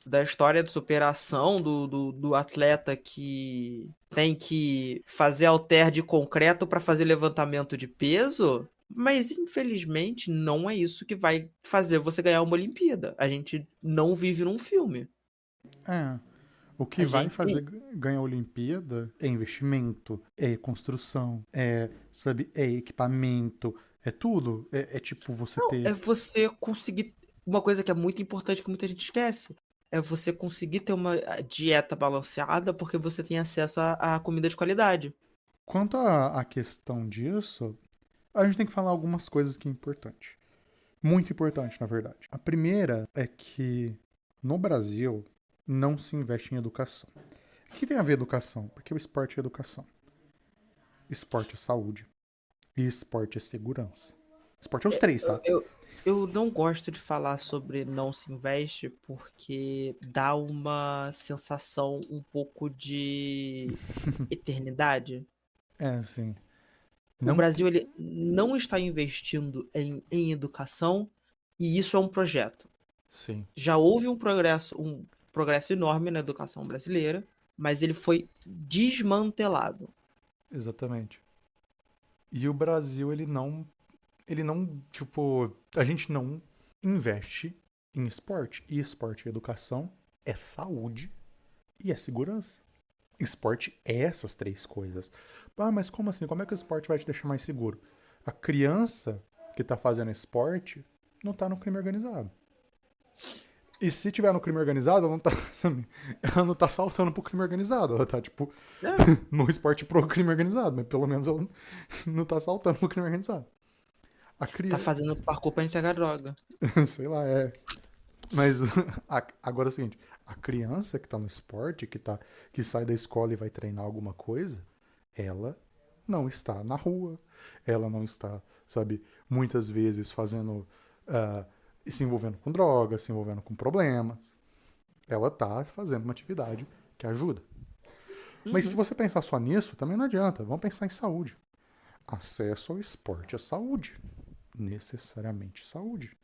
Speaker 2: da história de superação do atleta que tem que fazer halter de concreto para fazer levantamento de peso, mas infelizmente não é isso que vai fazer você ganhar uma Olimpíada. A gente não vive num filme.
Speaker 1: É. O que
Speaker 2: A
Speaker 1: vai
Speaker 2: gente.
Speaker 1: fazer ganhar a Olimpíada é investimento, é construção, sabe, é equipamento, é tudo. É tipo você
Speaker 2: Não,
Speaker 1: ter.
Speaker 2: é você conseguir. Uma coisa que é muito importante que muita gente esquece. É você conseguir ter uma dieta balanceada porque você tem acesso a comida de qualidade.
Speaker 1: Quanto à questão disso, a gente tem que falar algumas coisas que é importante. Muito importante, na verdade. A primeira é que no Brasil não se investe em educação. O que tem a ver educação? Porque o esporte é educação. Esporte é saúde. E esporte é segurança. Esporte é os três,
Speaker 2: Eu,
Speaker 1: tá?
Speaker 2: eu, eu não gosto de falar sobre não se investe porque dá uma sensação um pouco de eternidade.
Speaker 1: É assim.
Speaker 2: O
Speaker 1: Não.
Speaker 2: Brasil ele não está investindo em educação e isso é um projeto.
Speaker 1: Sim,
Speaker 2: Já houve um progresso enorme na educação brasileira, mas ele foi desmantelado.
Speaker 1: exatamente. E o Brasil, tipo, a gente não investe em esporte. E esporte e educação é saúde e é segurança. Esporte é essas três coisas. Ah, mas como assim? Como é que o esporte vai te deixar mais seguro? A criança que tá fazendo esporte não tá no crime organizado. E se tiver no crime organizado, ela não tá, ela não tá saltando pro crime organizado. Ela tá, tipo,
Speaker 2: É,
Speaker 1: no esporte pro crime organizado, mas pelo menos ela não tá saltando pro crime organizado. A
Speaker 2: tá
Speaker 1: criança.
Speaker 2: fazendo parkour pra entregar droga.
Speaker 1: Sei lá, é. Mas agora é o seguinte: a criança que tá no esporte, que sai da escola e vai treinar alguma coisa, ela não está na rua. Ela não está, sabe, muitas vezes fazendo. ah, se envolvendo com drogas, se envolvendo com problemas. Ela tá fazendo uma atividade que ajuda. Mas se
Speaker 2: Uhum.
Speaker 1: você pensar só nisso, também não adianta. Vamos pensar em saúde. Acesso ao esporte é saúde. Necessariamente saúde.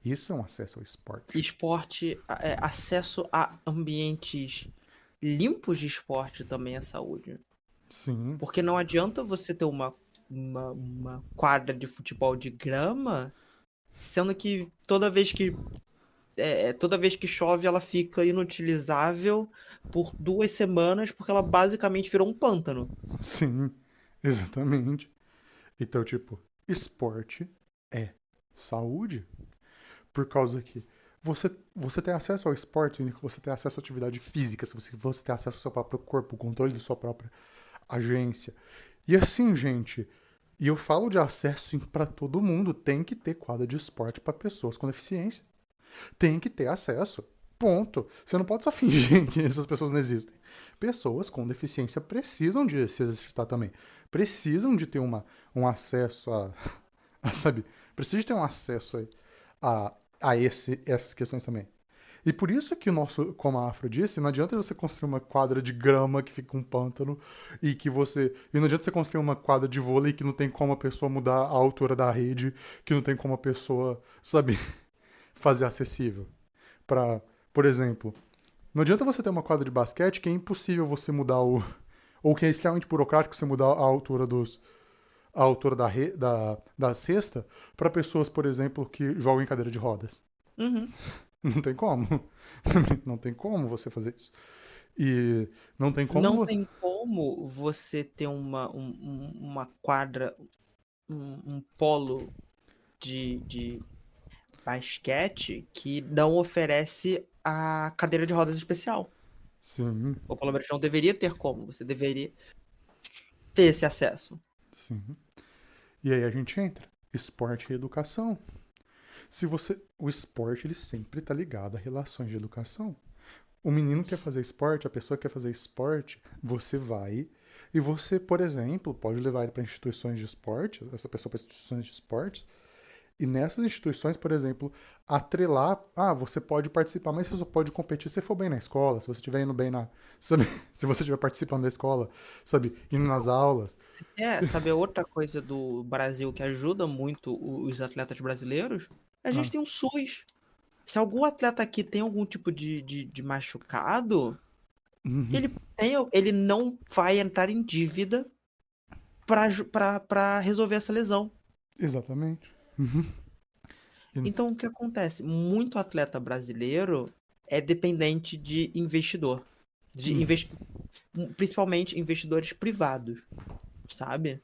Speaker 1: Isso é um acesso ao esporte.
Speaker 2: Esporte, acesso a ambientes limpos de esporte também é saúde.
Speaker 1: Sim,
Speaker 2: Porque não adianta você ter uma quadra de futebol de grama, sendo que toda vez que chove ela fica inutilizável por 2 semanas, porque ela basicamente virou um pântano.
Speaker 1: sim, exatamente. Então, tipo, esporte é saúde. Por causa que você tem acesso ao esporte, você tem acesso à atividade física, você tem acesso ao seu próprio corpo, o controle da sua própria agência. E assim, gente, e eu falo de acesso para todo mundo, tem que ter quadra de esporte para pessoas com deficiência. Tem que ter acesso. Ponto. Você não pode só fingir que essas pessoas não existem. Pessoas com deficiência precisam de se exercitar também. Precisam de ter um acesso sabe? Precisam de ter um acesso essas questões também. E por isso que o nosso, como a Afro disse, não adianta você construir uma quadra de grama que fica um pântano e não adianta você construir uma quadra de vôlei que não tem como a pessoa mudar a altura da rede, que não tem como a pessoa, sabe, fazer acessível. Para, por exemplo, não adianta você ter uma quadra de basquete que é impossível você mudar ou que é extremamente burocrático você mudar a altura da cesta para pessoas, por exemplo, que jogam em cadeira de rodas.
Speaker 2: Uhum.
Speaker 1: Não tem como. Não tem como você fazer isso. E não tem
Speaker 2: Não
Speaker 1: como.
Speaker 2: tem como você ter uma quadra, um polo de basquete que não oferece a cadeira de rodas especial.
Speaker 1: Sim,
Speaker 2: Ou pelo menos não deveria ter como. Você deveria ter esse acesso.
Speaker 1: sim. E aí a gente entra. Esporte e educação. Se você, o esporte ele sempre está ligado a relações de educação. O menino quer fazer esporte, a pessoa quer fazer esporte, você vai e você, por exemplo, pode levar ele para instituições de esporte, essa pessoa para instituições de esportes. E nessas instituições, por exemplo, atrelar, você pode participar, mas você só pode competir se for bem na escola, se você estiver indo bem sabe, se você estiver participando da escola, sabe, indo nas aulas.
Speaker 2: Se quer saber outra coisa do Brasil que ajuda muito os atletas brasileiros, a
Speaker 1: Ah,
Speaker 2: gente tem um SUS. Se algum atleta aqui tem algum tipo de machucado,
Speaker 1: uhum,
Speaker 2: ele não vai entrar em dívida para resolver essa lesão.
Speaker 1: exatamente. Uhum. E-
Speaker 2: Então, o que acontece? Muito atleta brasileiro é dependente de investidor, de
Speaker 1: hum.
Speaker 2: investi principalmente investidores privados, sabe?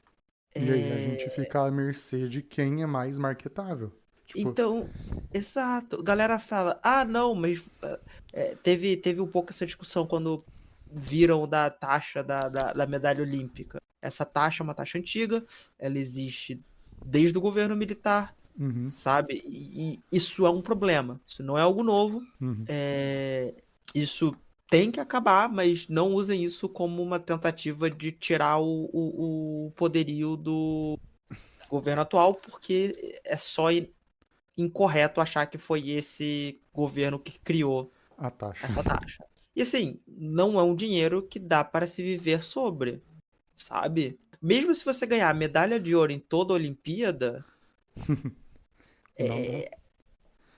Speaker 1: E aí a gente
Speaker 2: É,
Speaker 1: fica à mercê de quem é mais marketável. Tipo,
Speaker 2: Então, exato. Galera fala, ah, não, mas teve um pouco essa discussão quando viram da taxa da medalha olímpica. Essa taxa é uma taxa antiga, ela existe desde o governo militar,
Speaker 1: uhum,
Speaker 2: sabe? E isso é um problema. Isso não é algo novo.
Speaker 1: uhum,
Speaker 2: Isso tem que acabar, mas não usem isso como uma tentativa de tirar o poderio do governo atual, porque é só incorreto achar que foi esse governo que criou
Speaker 1: a taxa.
Speaker 2: essa taxa. E assim, não é um dinheiro que dá para se viver sobre, sabe? Mesmo se você ganhar medalha de ouro em toda a Olimpíada,
Speaker 1: Não dá.
Speaker 2: é,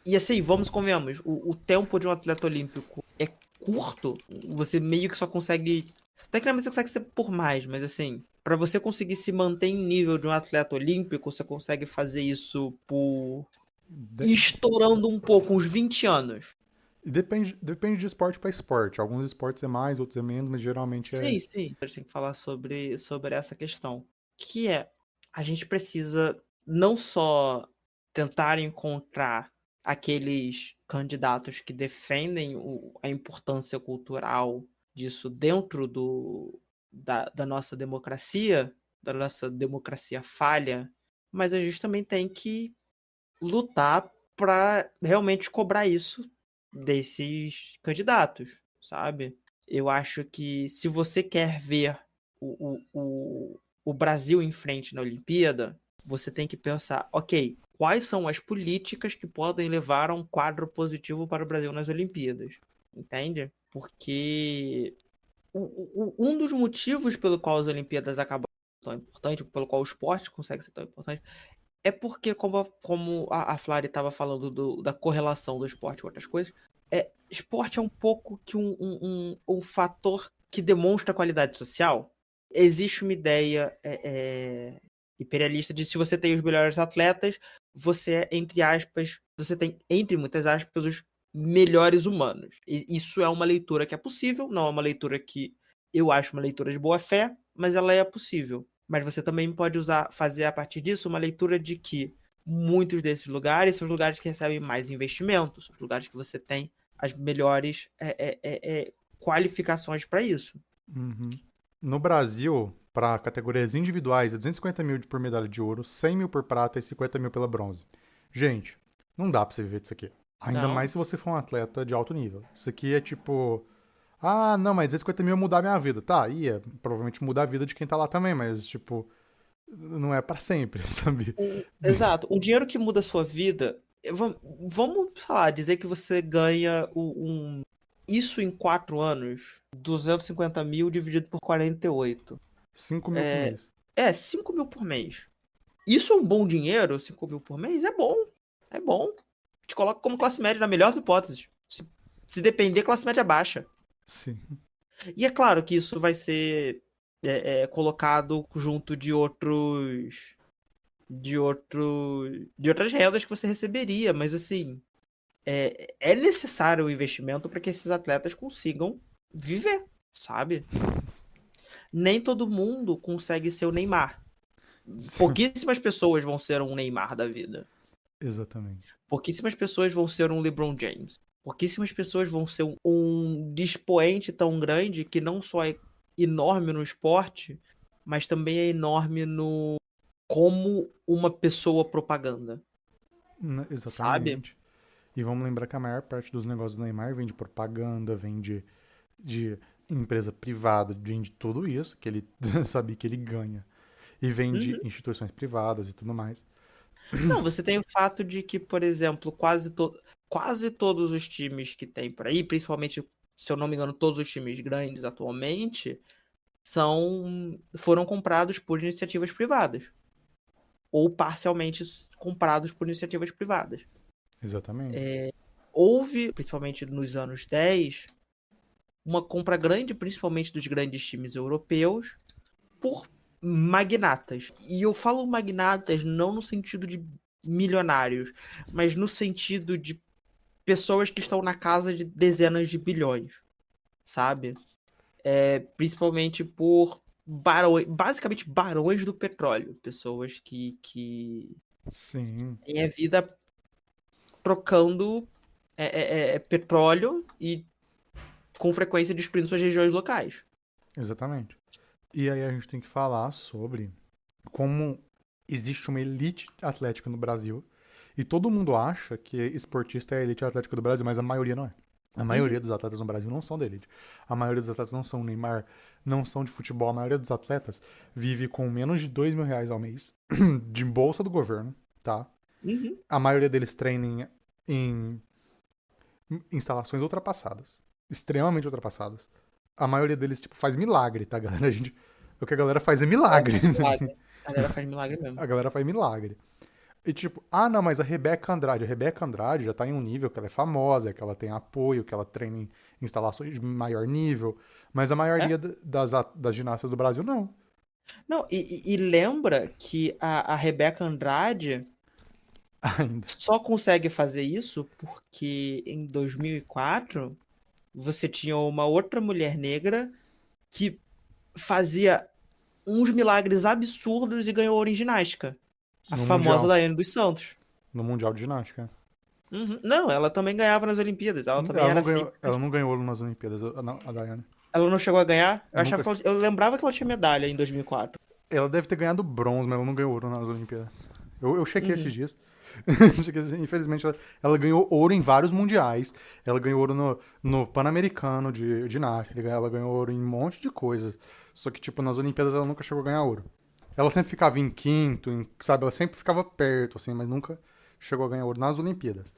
Speaker 2: e assim, vamos convenhamos, o tempo de um atleta olímpico é curto, você meio que só consegue. Tecnicamente você consegue ser por mais, mas assim, para você conseguir se manter em nível de um atleta olímpico, você consegue fazer isso por
Speaker 1: De-
Speaker 2: estourando um pouco, uns 20 anos.
Speaker 1: depende de esporte para esporte. Alguns esportes é mais, outros é menos, mas geralmente é.
Speaker 2: Sim, sim. A gente tem que falar sobre essa questão. Que é, a gente precisa não só tentar encontrar aqueles candidatos que defendem a importância cultural disso dentro da nossa democracia, da nossa democracia falha, mas a gente também tem que lutar para realmente cobrar isso desses candidatos, sabe? Eu acho que se você quer ver o Brasil em frente na Olimpíada, você tem que pensar, ok, quais são as políticas que podem levar a um quadro positivo para o Brasil nas Olimpíadas? Entende? Porque um dos motivos pelo qual as Olimpíadas acabam tão importante, pelo qual o esporte consegue ser tão importante, é porque, como a Flávia estava falando da correlação do esporte com outras coisas, esporte é um pouco que um fator que demonstra qualidade social, existe uma ideia imperialista de se você tem os melhores atletas, você é, entre aspas, você tem, entre muitas aspas, os melhores humanos. E isso é uma leitura que é possível, não é uma leitura que eu acho uma leitura de boa fé, mas ela é possível. Mas você também pode fazer a partir disso uma leitura de que muitos desses lugares são os lugares que recebem mais investimentos, os lugares que você tem as melhores qualificações para isso.
Speaker 1: Uhum. No Brasil, para categorias individuais, é 250 mil por medalha de ouro, 100 mil por prata e 50 mil pela bronze. Gente, não dá pra você viver disso aqui. Ainda
Speaker 2: Não.
Speaker 1: mais se você for um atleta de alto nível. Isso aqui é tipo. Ah, não, mas 250 mil ia mudar minha vida. Tá, ia provavelmente mudar a vida de quem tá lá também, mas tipo, não é pra sempre, sabe?
Speaker 2: Exato. O dinheiro que muda a sua vida. Vamos, sei lá, dizer que você ganha isso em 4 anos. 250 mil dividido por 48.
Speaker 1: 5 mil por mês.
Speaker 2: 5 mil por mês. Isso é um bom dinheiro? 5 mil por mês? É bom. É bom. Te coloca como classe média na melhor das hipóteses. Se depender, classe média baixa.
Speaker 1: Sim.
Speaker 2: E é claro que isso vai ser colocado junto de outros. De outras rendas que você receberia, mas assim, é necessário o investimento para que esses atletas consigam viver, sabe? Nem todo mundo consegue ser o Neymar.
Speaker 1: Sim.
Speaker 2: Pouquíssimas pessoas vão ser um Neymar da vida.
Speaker 1: Exatamente.
Speaker 2: Pouquíssimas pessoas vão ser um LeBron James. Pouquíssimas pessoas vão ser um expoente tão grande que não só é enorme no esporte, mas também é enorme no como uma pessoa propaganda, sabe?
Speaker 1: Exatamente. E vamos lembrar que a maior parte dos negócios do Neymar vem de propaganda, vem de empresa privada, vem de tudo isso que ele sabe que ele ganha. E vem de
Speaker 2: Uhum.
Speaker 1: instituições privadas e tudo mais.
Speaker 2: Não, você tem o fato de que, por exemplo, quase todos os times que tem por aí, principalmente, se eu não me engano, todos os times grandes atualmente, foram comprados por iniciativas privadas. Ou parcialmente comprados por iniciativas privadas.
Speaker 1: Exatamente.
Speaker 2: Houve, principalmente nos anos 10, uma compra grande, principalmente dos grandes times europeus, por magnatas. E eu falo magnatas não no sentido de milionários, mas no sentido de pessoas que estão na casa de dezenas de bilhões, sabe? Principalmente por barões, basicamente barões do petróleo, pessoas que
Speaker 1: Sim,
Speaker 2: têm a vida trocando petróleo e com frequência destruindo suas regiões locais.
Speaker 1: exatamente. E aí a gente tem que falar sobre como existe uma elite atlética no Brasil. E todo mundo acha que esportista é a elite atlética do Brasil, mas a maioria não é. A maioria
Speaker 2: Uhum.
Speaker 1: dos atletas no Brasil não são da elite. A maioria dos atletas não são Neymar, não são de futebol. A maioria dos atletas vive com menos de R$ 2.000 ao mês de bolsa do governo, tá?
Speaker 2: Uhum.
Speaker 1: A maioria deles treina em instalações ultrapassadas, extremamente ultrapassadas. A maioria deles tipo faz milagre, tá, galera? O que a galera faz é milagre.
Speaker 2: Faz milagre. A galera faz milagre mesmo.
Speaker 1: A galera faz milagre. E tipo, ah, não, mas a Rebeca Andrade já tá em um nível que ela é famosa, que ela tem apoio, que ela treina em instalações de maior nível, mas a
Speaker 2: É?
Speaker 1: maioria das ginastas do Brasil não.
Speaker 2: Não, e lembra que a Rebeca Andrade
Speaker 1: Ainda.
Speaker 2: só consegue fazer isso porque em 2004 você tinha uma outra mulher negra que fazia uns milagres absurdos e ganhou ouro em ginástica. A
Speaker 1: No
Speaker 2: famosa
Speaker 1: Mundial.
Speaker 2: Daiane dos Santos.
Speaker 1: No Mundial de Ginástica.
Speaker 2: Uhum. Não, ela também ganhava nas Olimpíadas. Ela também
Speaker 1: Ela não
Speaker 2: era
Speaker 1: ganhou,
Speaker 2: sempre.
Speaker 1: ela não ganhou ouro nas Olimpíadas, a Daiane.
Speaker 2: Ela não chegou a ganhar?
Speaker 1: Nunca.
Speaker 2: Eu lembrava que ela tinha medalha em 2004.
Speaker 1: Ela deve ter ganhado bronze, mas ela não ganhou ouro nas Olimpíadas. Eu chequei esses
Speaker 2: Uhum.
Speaker 1: dias. Infelizmente, ela ganhou ouro em vários mundiais. Ela ganhou ouro no Pan-Americano de ginástica. Ela ganhou ouro em um monte de coisas. Só que, tipo, nas Olimpíadas ela nunca chegou a ganhar ouro. Ela sempre ficava em quinto, sabe? Ela sempre ficava perto, assim, mas nunca chegou a ganhar ouro nas Olimpíadas.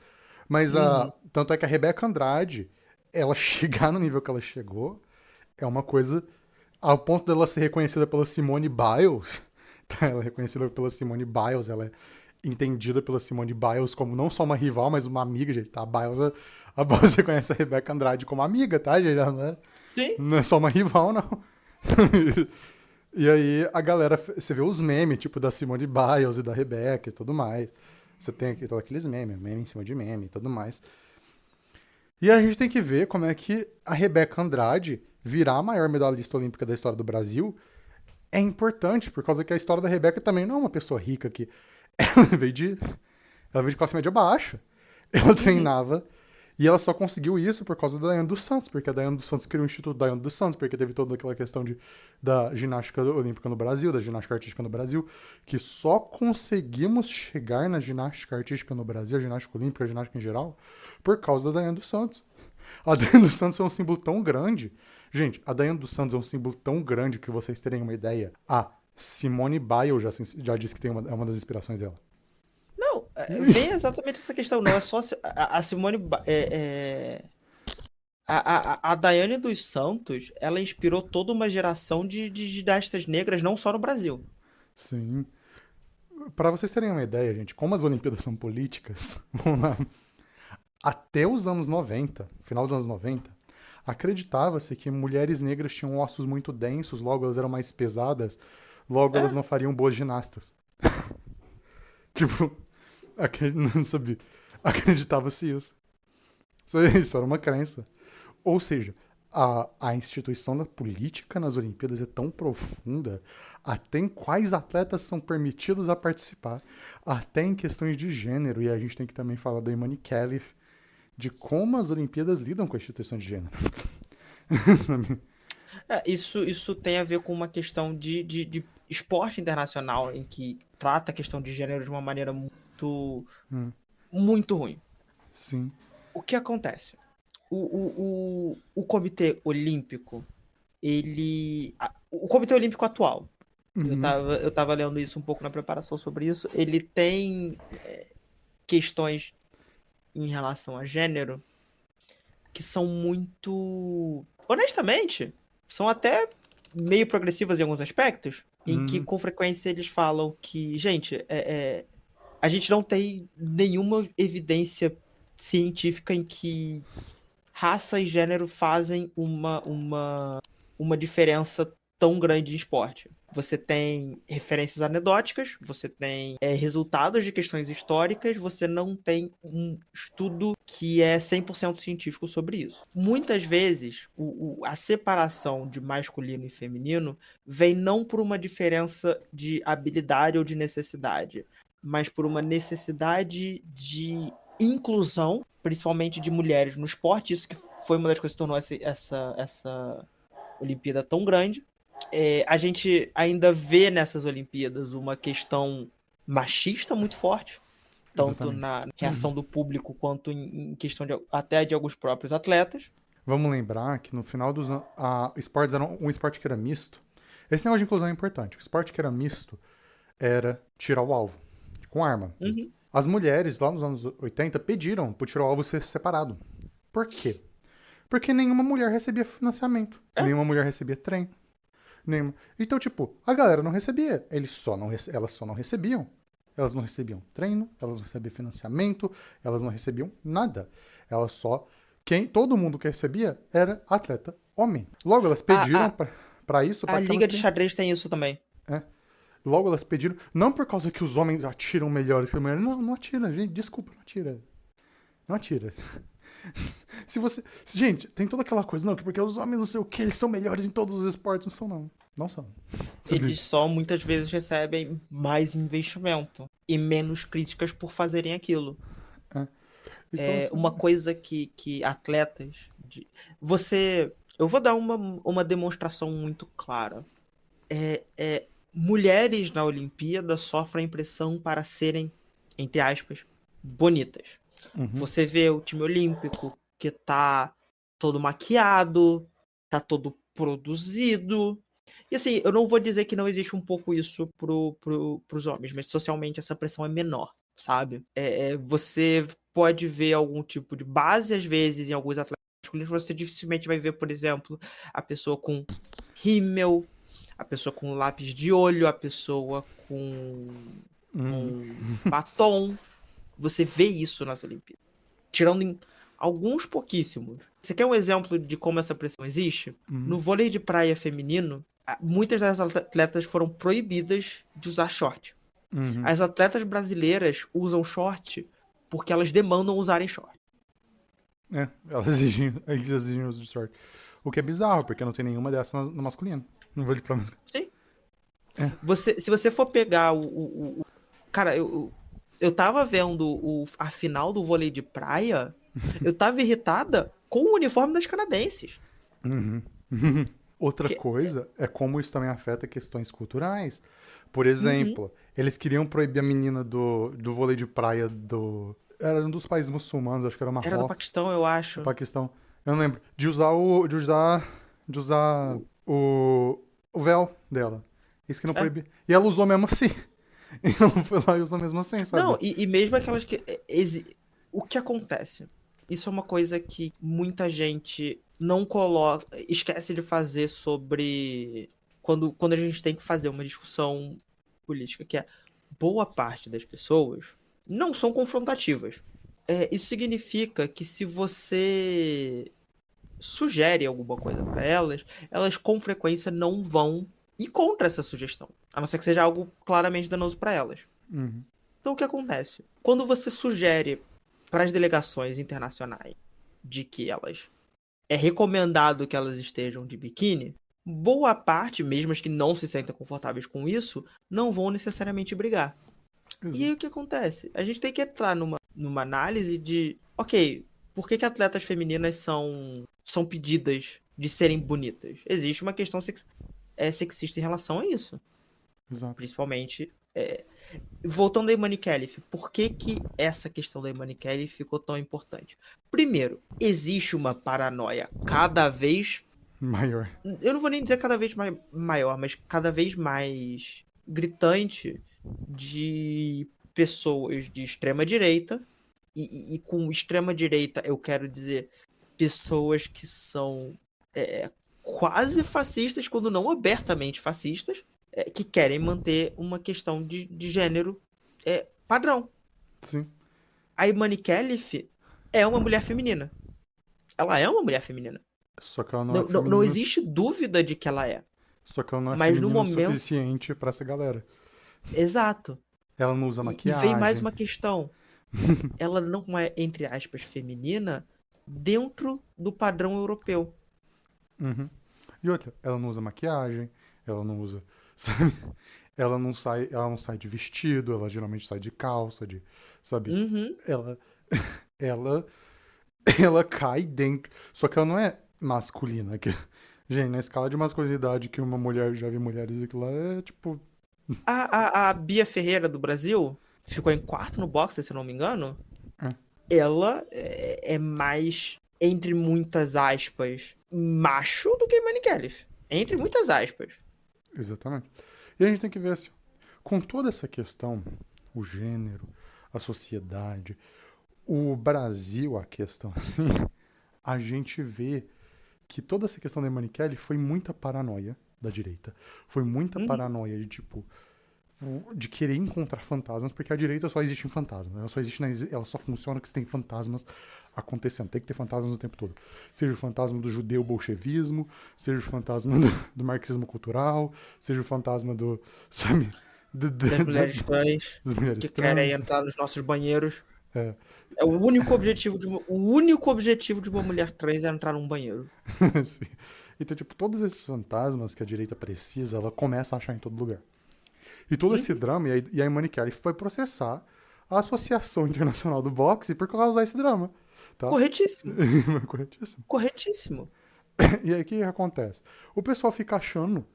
Speaker 1: Mas
Speaker 2: Uhum.
Speaker 1: tanto é que a Rebeca Andrade, ela chegar no nível que ela chegou, é uma coisa ao ponto dela ser reconhecida pela Simone Biles. Tá? Ela é reconhecida pela Simone Biles, ela é entendida pela Simone Biles como não só uma rival, mas uma amiga, gente. Tá? A Biles reconhece a Rebeca Andrade como amiga, tá, gente? Ela
Speaker 2: Sim.
Speaker 1: não é só uma rival, não. E aí a galera, você vê os memes, tipo da Simone Biles e da Rebeca e tudo mais. Você tem aqueles memes, meme em cima de meme e tudo mais. E a gente tem que ver como é que a Rebeca Andrade virar a maior medalhista olímpica da história do Brasil é importante, por causa que a história da Rebeca também não é uma pessoa rica que ela ela veio de classe média baixa. Ela
Speaker 2: Uhum.
Speaker 1: treinava e ela só conseguiu isso por causa da Daiane dos Santos, porque a Daiane dos Santos criou o Instituto Daiane dos Santos, porque teve toda aquela questão da ginástica olímpica no Brasil, da ginástica artística no Brasil, que só conseguimos chegar na ginástica artística no Brasil, a ginástica olímpica, a ginástica em geral, por causa da Daiane dos Santos. A Daiane dos Santos é um símbolo tão grande. Gente, a Daiane dos Santos é um símbolo tão grande que vocês terem uma ideia. A Simone Biles já disse que é uma das inspirações dela.
Speaker 2: Não, vem exatamente essa questão. Não é só a Simone. A Daiane dos Santos, ela inspirou toda uma geração de ginastas negras, não só no Brasil.
Speaker 1: Sim. Para vocês terem uma ideia, gente, como as Olimpíadas são políticas, vamos lá. Até os anos 90, final dos anos 90, acreditava-se que mulheres negras tinham ossos muito densos, logo elas eram mais pesadas, logo elas
Speaker 2: É,
Speaker 1: não fariam boas ginastas. Tipo, não sabia. Acreditava-se isso. Isso era uma crença. Ou seja, a instituição da política nas Olimpíadas é tão profunda, até em quais atletas são permitidos a participar, até em questões de gênero, e a gente tem que também falar da Imani Kelly, de como as Olimpíadas lidam com a instituição de gênero.
Speaker 2: isso tem a ver com uma questão de esporte internacional, em que trata a questão de gênero de uma maneira muito,
Speaker 1: Hum,
Speaker 2: muito ruim.
Speaker 1: sim.
Speaker 2: O que acontece? O Comitê Olímpico, o Comitê Olímpico atual,
Speaker 1: Uhum,
Speaker 2: eu tava lendo isso um pouco na preparação sobre isso, ele tem questões em relação a gênero que são muito. Honestamente, são até meio progressivas em alguns aspectos, em que
Speaker 1: uhum,
Speaker 2: com frequência eles falam que, gente, a gente não tem nenhuma evidência científica em que raça e gênero fazem uma diferença tão grande em esporte. Você tem referências anedóticas, você tem resultados de questões históricas, você não tem um estudo que é 100% científico sobre isso. Muitas vezes, a separação de masculino e feminino vem não por uma diferença de habilidade ou de necessidade, mas por uma necessidade de inclusão, principalmente de mulheres no esporte. Isso que foi uma das coisas que tornou essa Olimpíada tão grande. A gente ainda vê nessas Olimpíadas uma questão machista muito forte, tanto
Speaker 1: exatamente.
Speaker 2: na reação do público quanto em questão até de alguns próprios atletas.
Speaker 1: Vamos lembrar que no final dos anos, esportes era um esporte que era misto. Esse negócio de inclusão é importante. O esporte que era misto era tirar o alvo, com arma.
Speaker 2: Uhum.
Speaker 1: As mulheres, lá nos anos 80, pediram para o tiro ao alvo ser separado. Por quê? Porque nenhuma mulher recebia financiamento,
Speaker 2: É,
Speaker 1: nenhuma mulher recebia treino, nenhuma. Então, tipo, a galera não recebia, elas só não recebiam. Elas não recebiam treino, elas não recebiam financiamento, elas não recebiam nada. Elas só todo mundo que recebia era atleta homem. Logo elas
Speaker 2: a,
Speaker 1: pediram
Speaker 2: a,
Speaker 1: para isso, para
Speaker 2: a
Speaker 1: que elas
Speaker 2: Liga de
Speaker 1: tenham.
Speaker 2: Xadrez tem isso também.
Speaker 1: É. Logo elas pediram, não por causa que os homens atiram melhores que as mulheres, não, não atira, gente, desculpa, não atira. Não atira. Se você. Gente, tem toda aquela coisa, não, que porque os homens não sei o que, eles são melhores em todos os esportes. Não são, não. Não são. Sabia?
Speaker 2: Eles só muitas vezes recebem mais investimento e menos críticas por fazerem aquilo.
Speaker 1: É. Então,
Speaker 2: Uma
Speaker 1: assim.
Speaker 2: coisa que atletas. Você. Eu vou dar uma demonstração muito clara. Mulheres na Olimpíada sofrem pressão para serem, entre aspas, bonitas.
Speaker 1: Uhum,
Speaker 2: Você vê o time olímpico que tá todo maquiado, tá todo produzido. E assim, eu não vou dizer que não existe um pouco isso pros homens, mas socialmente essa pressão é menor, sabe? Você pode ver algum tipo de base, às vezes, em alguns atletas masculinos, você dificilmente vai ver, por exemplo, a pessoa com rímel, a pessoa com lápis de olho, a pessoa
Speaker 1: uhum,
Speaker 2: com batom. Você vê isso nas Olimpíadas. Tirando em alguns pouquíssimos. Você quer um exemplo de como essa pressão existe?
Speaker 1: uhum,
Speaker 2: No vôlei de praia feminino, muitas das atletas foram proibidas de usar short.
Speaker 1: Uhum.
Speaker 2: As atletas brasileiras usam short porque elas demandam usarem short.
Speaker 1: É, elas exigem uso de short. O que é bizarro, porque não tem nenhuma dessas no masculino. Não vou de pra masculino.
Speaker 2: Sim.
Speaker 1: É.
Speaker 2: Se você for pegar cara, eu tava vendo a final do vôlei de praia, eu tava irritada com o uniforme das canadenses.
Speaker 1: Uhum. Outra
Speaker 2: Porque,
Speaker 1: coisa é como isso também afeta questões culturais. Por
Speaker 2: uhum,
Speaker 1: exemplo, eles queriam proibir a menina do vôlei de praia do. Era um dos países muçulmanos, acho que era
Speaker 2: era do
Speaker 1: Marrocos,
Speaker 2: Paquistão, eu
Speaker 1: do
Speaker 2: acho.
Speaker 1: Paquistão. Eu não lembro. De usar o véu dela. Isso que não
Speaker 2: É.
Speaker 1: proibia. E ela usou mesmo assim. E ela foi lá e usou mesmo assim,
Speaker 2: Não,
Speaker 1: sabe?
Speaker 2: e mesmo aquelas que. O que acontece? Isso é uma coisa que muita gente não coloca. Esquece de fazer sobre. Quando a gente tem que fazer uma discussão política, que é boa parte das pessoas não são confrontativas. Isso significa que se você sugere alguma coisa para elas, elas com frequência não vão ir contra essa sugestão, a não ser que seja algo claramente danoso para elas.
Speaker 1: Uhum.
Speaker 2: Então o que acontece? Quando você sugere para as delegações internacionais de que elas é recomendado que elas estejam de biquíni, boa parte, mesmo as que não se sentem confortáveis com isso, não vão necessariamente brigar. E aí o
Speaker 1: Exato.
Speaker 2: que acontece? A gente tem que entrar numa análise de, ok, por que atletas femininas são pedidas de serem bonitas? Existe uma questão sexista em relação a isso.
Speaker 1: Exato.
Speaker 2: Principalmente. Voltando a Imani Kelly, por que essa questão da Imani Kelly ficou tão importante? Primeiro, existe uma paranoia cada vez.
Speaker 1: Maior.
Speaker 2: Eu não vou nem dizer cada vez maior, mas cada vez mais gritante de pessoas de extrema direita. E com extrema direita eu quero dizer pessoas que são quase fascistas, quando não abertamente fascistas, que querem manter uma questão de gênero padrão.
Speaker 1: Sim.
Speaker 2: A Imani Khelif é uma mulher feminina. Ela é uma mulher feminina.
Speaker 1: Só que ela não é
Speaker 2: Não
Speaker 1: feminina.
Speaker 2: existe dúvida de que ela é.
Speaker 1: Só que ela não é
Speaker 2: Mas no
Speaker 1: feminina o
Speaker 2: momento.
Speaker 1: suficiente pra essa galera.
Speaker 2: Exato.
Speaker 1: Ela não usa
Speaker 2: E vem mais
Speaker 1: maquiagem.
Speaker 2: uma questão. Ela não é, entre aspas, feminina dentro do padrão europeu.
Speaker 1: Uhum. E outra, ela não usa maquiagem, ela não usa, sabe? Ela não sai de vestido, ela geralmente sai de calça, sabe?
Speaker 2: Uhum.
Speaker 1: Ela, ela, ela cai dentro. Só que ela não é masculina. Gente, na escala de masculinidade que uma mulher já vi mulheres aqui lá é tipo,
Speaker 2: A Bia Ferreira do Brasil ficou em quarto no boxe, se eu não me engano.
Speaker 1: é,
Speaker 2: Ela é mais, entre muitas aspas, macho do que Imani Khelif. Entre muitas aspas.
Speaker 1: exatamente. E a gente tem que ver assim, com toda essa questão, o gênero, a sociedade, o Brasil, a questão assim, a gente vê que toda essa questão da Imani Kelly foi muita paranoia da direita. Foi muita
Speaker 2: Uhum.
Speaker 1: paranoia de tipo de querer encontrar fantasmas, porque a direita só existe em fantasma. Ela só funciona que se tem fantasmas acontecendo. Tem que ter fantasmas o tempo todo. Seja o fantasma do judeu bolchevismo, seja o fantasma do marxismo cultural, seja o fantasma do, sabe,
Speaker 2: Das mulheres trans
Speaker 1: das mulheres
Speaker 2: que querem
Speaker 1: trans.
Speaker 2: entrar nos nossos banheiros.
Speaker 1: É,
Speaker 2: O único objetivo de uma mulher trans é entrar num banheiro.
Speaker 1: assim. Então, tipo, todos esses fantasmas que a direita precisa, ela começa a achar em todo lugar. E todo esse
Speaker 2: Uhum.
Speaker 1: drama, e a Imani Kelly foi processar a Associação Internacional do Boxe por causa desse drama, tá?
Speaker 2: Corretíssimo.
Speaker 1: Corretíssimo.
Speaker 2: Corretíssimo.
Speaker 1: E aí o que acontece? O pessoal fica achando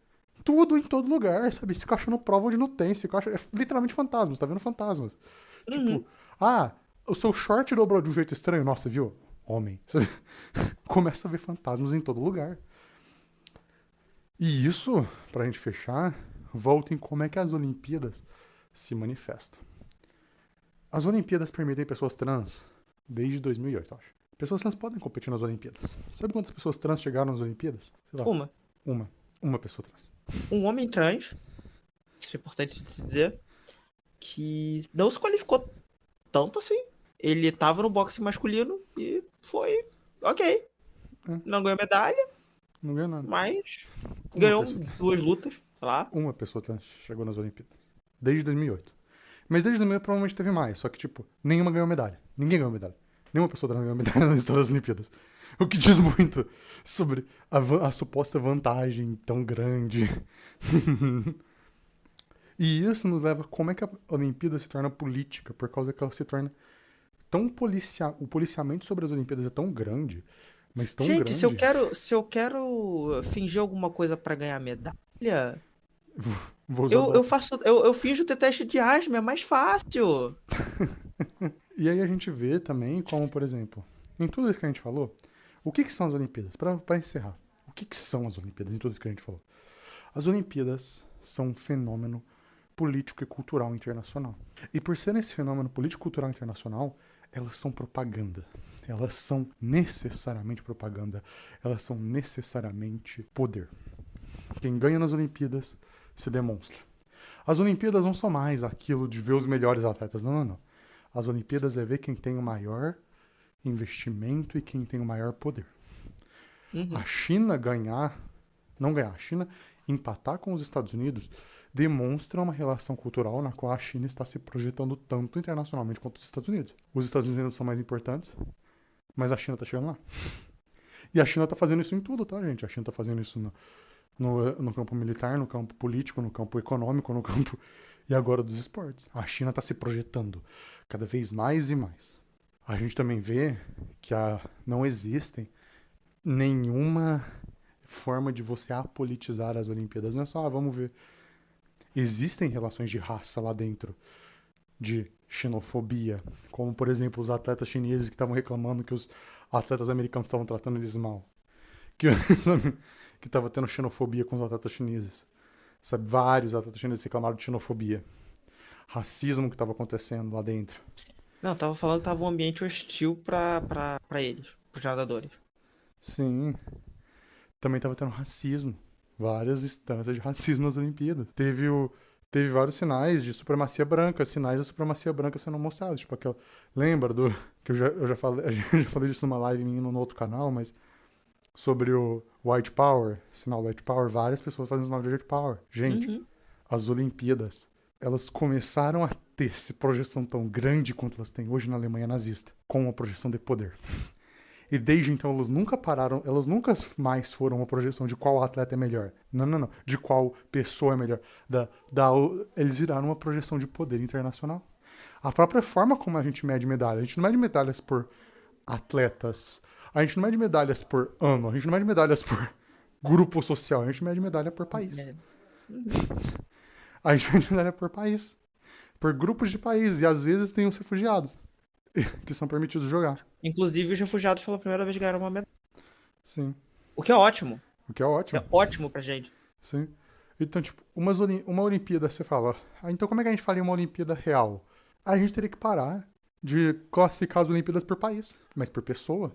Speaker 1: tudo em todo lugar, sabe? Fica achando prova onde não tem, fica achando, é literalmente fantasmas, tá vendo fantasmas? Tipo,
Speaker 2: Uhum.
Speaker 1: ah, o seu short dobrou de um jeito estranho, nossa, viu? Homem. Sabe? Começa a ver fantasmas em todo lugar. E isso, pra gente fechar, volta em como é que as Olimpíadas se manifestam. As Olimpíadas permitem pessoas trans desde 2008, eu acho. Pessoas trans podem competir nas Olimpíadas. Sabe quantas pessoas trans chegaram nas Olimpíadas? Sei lá,
Speaker 2: Uma.
Speaker 1: uma. Uma pessoa trans.
Speaker 2: Um homem trans, isso é importante se dizer, que não se qualificou tanto assim. Ele tava no boxe masculino e foi ok.
Speaker 1: É,
Speaker 2: Não ganhou medalha,
Speaker 1: não ganha nada.
Speaker 2: mas
Speaker 1: Uma
Speaker 2: Ganhou
Speaker 1: pessoa,
Speaker 2: 2 lutas, sei lá.
Speaker 1: uma pessoa chegou nas Olimpíadas. Desde 2008. Mas desde 2008 provavelmente teve mais, só que, tipo, nenhuma ganhou medalha. Ninguém ganhou medalha. Nenhuma pessoa ganhou medalha na história das Olimpíadas. O que diz muito sobre a suposta vantagem tão grande. E isso nos leva a como é que a Olimpíada se torna política, por causa que ela se torna tão o policiamento sobre as Olimpíadas é tão grande, mas tão
Speaker 2: Gente,
Speaker 1: grande.
Speaker 2: se eu quero fingir alguma coisa pra ganhar medalha,
Speaker 1: Vou usar doping.
Speaker 2: eu finjo ter teste de asma, é mais fácil.
Speaker 1: E aí a gente vê também como, por exemplo, em tudo isso que a gente falou, o que são as Olimpíadas? Para encerrar, o que são as Olimpíadas em tudo isso que a gente falou? As Olimpíadas são um fenômeno político e cultural internacional. E por serem esse fenômeno político e cultural internacional, elas são propaganda. Elas são necessariamente propaganda. Elas são necessariamente poder. Quem ganha nas Olimpíadas se demonstra. As Olimpíadas não são mais aquilo de ver os melhores atletas. Não, não, não. As Olimpíadas é ver quem tem o maior investimento e quem tem o maior poder. A
Speaker 2: Uhum.
Speaker 1: China ganhar, não ganhar, a China empatar com os Estados Unidos demonstra uma relação cultural na qual a China está se projetando tanto internacionalmente quanto os Estados Unidos. Os Estados Unidos são mais importantes, mas a China está chegando lá. E a China está fazendo isso em tudo, tá, gente? A China está fazendo isso no campo militar, no campo político, no campo econômico, no campo e agora dos esportes. A China está se projetando cada vez mais e mais. A gente também vê que não existem nenhuma forma de você apolitizar as Olimpíadas. Não é só, vamos ver. Existem relações de raça lá dentro, de xenofobia, como por exemplo os atletas chineses que estavam reclamando que os atletas americanos estavam tratando eles mal, que que estava tendo xenofobia com os atletas chineses. Sabe, vários atletas chineses reclamaram de xenofobia, racismo que estava acontecendo lá dentro.
Speaker 2: Não, tava falando que tava um ambiente hostil pra eles, pros nadadores.
Speaker 1: Sim, também estava tendo racismo, várias instâncias de racismo nas Olimpíadas. Teve vários sinais de supremacia branca, sinais da supremacia branca sendo mostrados. Tipo aquela. Lembra do. Que eu já falei, eu já falei disso numa live minha no outro canal, mas. Sobre o White Power, sinal do White Power, várias pessoas fazem sinal de White Power. Gente,
Speaker 2: Uhum.
Speaker 1: as Olimpíadas, elas começaram a ter essa projeção tão grande quanto elas têm hoje na Alemanha nazista, com uma projeção de poder. E desde então elas nunca pararam, elas nunca mais foram uma projeção de qual atleta é melhor. Não, não, não. De qual pessoa é melhor. Eles viraram uma projeção de poder internacional. A própria forma como a gente mede medalhas. A gente não mede medalhas por atletas. A gente não mede medalhas por ano. A gente não mede medalhas por grupo social. A gente mede medalha por país.
Speaker 2: É. Uhum.
Speaker 1: A gente mede medalha por país. Por grupos de países. E às vezes tem os refugiados que são permitidos jogar.
Speaker 2: Inclusive, os refugiados pela primeira vez ganharam uma medalha.
Speaker 1: Sim.
Speaker 2: O que é ótimo.
Speaker 1: O que é
Speaker 2: Isso
Speaker 1: ótimo.
Speaker 2: é ótimo pra gente.
Speaker 1: Sim. Então, tipo, uma Olimpíada, você fala, então como é que a gente faria uma Olimpíada real? A gente teria que parar de classificar as Olimpíadas por país, mas por pessoa.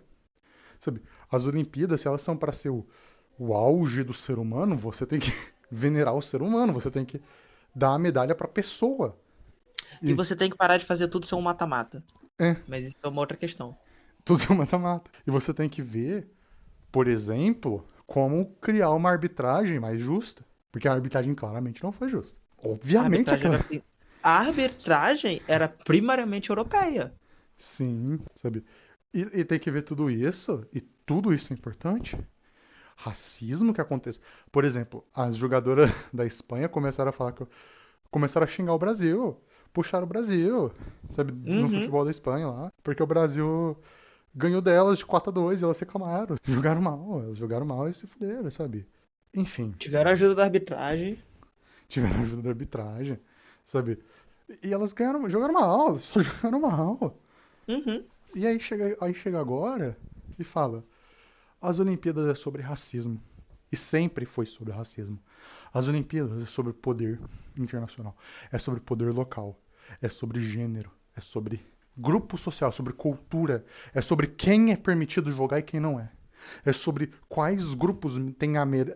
Speaker 1: Sabe? As Olimpíadas, se elas são para ser o auge do ser humano, você tem que venerar o ser humano, você tem que dar a medalha pra pessoa.
Speaker 2: E
Speaker 1: E
Speaker 2: você tem que parar de fazer tudo ser um mata-mata.
Speaker 1: é,
Speaker 2: Mas isso é uma outra questão.
Speaker 1: tudo é mata-mata. E você tem que ver, por exemplo, como criar uma arbitragem mais justa. Porque a arbitragem claramente não foi justa.
Speaker 2: A
Speaker 1: Obviamente
Speaker 2: arbitragem
Speaker 1: aquela.
Speaker 2: era, a arbitragem era primariamente europeia.
Speaker 1: Sim, sabe? E tem que ver tudo isso, e tudo isso é importante. Racismo que acontece. Por exemplo, as jogadoras da Espanha começaram a falar que. Começaram a xingar o Brasil. Puxaram o Brasil, sabe? No
Speaker 2: Uhum.
Speaker 1: futebol da Espanha lá. Porque o Brasil ganhou delas de 4-2 e elas reclamaram. Jogaram mal, elas jogaram mal e se fuderam, sabe? Enfim,
Speaker 2: Tiveram a ajuda da arbitragem.
Speaker 1: tiveram ajuda da arbitragem, sabe? E elas ganharam, jogaram mal, só jogaram mal.
Speaker 2: Uhum.
Speaker 1: E aí chega agora e fala: as Olimpíadas é sobre racismo. E sempre foi sobre racismo. As Olimpíadas é sobre poder internacional. É sobre poder local. É sobre gênero. É sobre grupo social. É sobre cultura. É sobre quem é permitido jogar e quem não é. É sobre quais grupos têm a mera.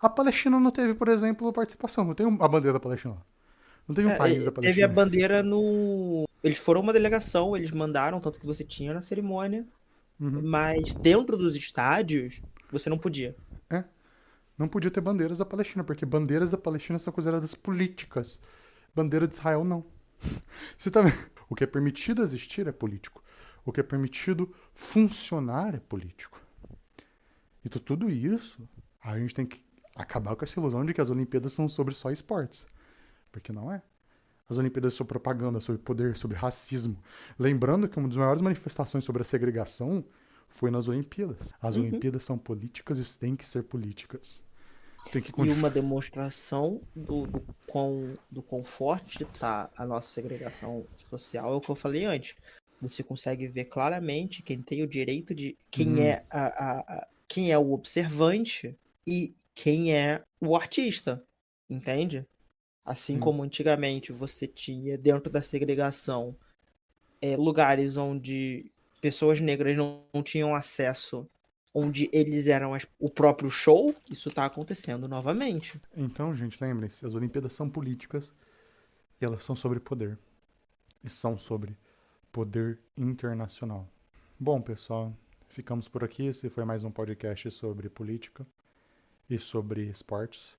Speaker 1: A Palestina não teve, por exemplo, participação. Não tem a bandeira da Palestina lá. Não teve um país da
Speaker 2: Teve a
Speaker 1: Palestina.
Speaker 2: bandeira no. Eles foram uma delegação, eles mandaram, tanto que você tinha na cerimônia.
Speaker 1: Uhum.
Speaker 2: Mas dentro dos estádios, você não podia.
Speaker 1: É. Não podia ter bandeiras da Palestina, porque bandeiras da Palestina são consideradas políticas. Bandeira de Israel, não. Você tá vendo? O que é permitido existir é político. O que é permitido funcionar é político. Então, tudo isso, a gente tem que acabar com essa ilusão de que as Olimpíadas são sobre só esportes. Porque não é. As Olimpíadas sobre propaganda, sobre poder, sobre racismo. Lembrando que uma das maiores manifestações sobre a segregação foi nas Olimpíadas. As
Speaker 2: Uhum.
Speaker 1: Olimpíadas são políticas e têm que ser políticas. Tem que
Speaker 2: E
Speaker 1: continuar.
Speaker 2: uma demonstração do quão forte está a nossa segregação social é o que eu falei antes. Você consegue ver claramente quem tem o direito de quem é o observante e quem é o artista, entende? Assim
Speaker 1: Sim.
Speaker 2: como antigamente você tinha dentro da segregação lugares onde pessoas negras não tinham acesso, onde eles eram o próprio show, isso está acontecendo novamente.
Speaker 1: Então, gente, lembrem-se, as Olimpíadas são políticas e elas são sobre poder. E são sobre poder internacional. Bom, pessoal, ficamos por aqui. Esse foi mais um podcast sobre política e sobre esportes.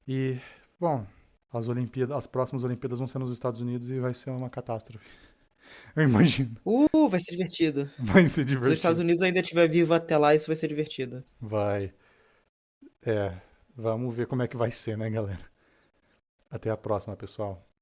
Speaker 1: E, bom, as próximas Olimpíadas vão ser nos Estados Unidos e vai ser uma catástrofe. Eu imagino.
Speaker 2: Vai ser divertido.
Speaker 1: Vai ser
Speaker 2: Se os Estados
Speaker 1: divertido.
Speaker 2: Unidos ainda estiver vivo até lá, isso vai ser divertido.
Speaker 1: Vai. É, vamos ver como é que vai ser, né, galera? Até a próxima, pessoal.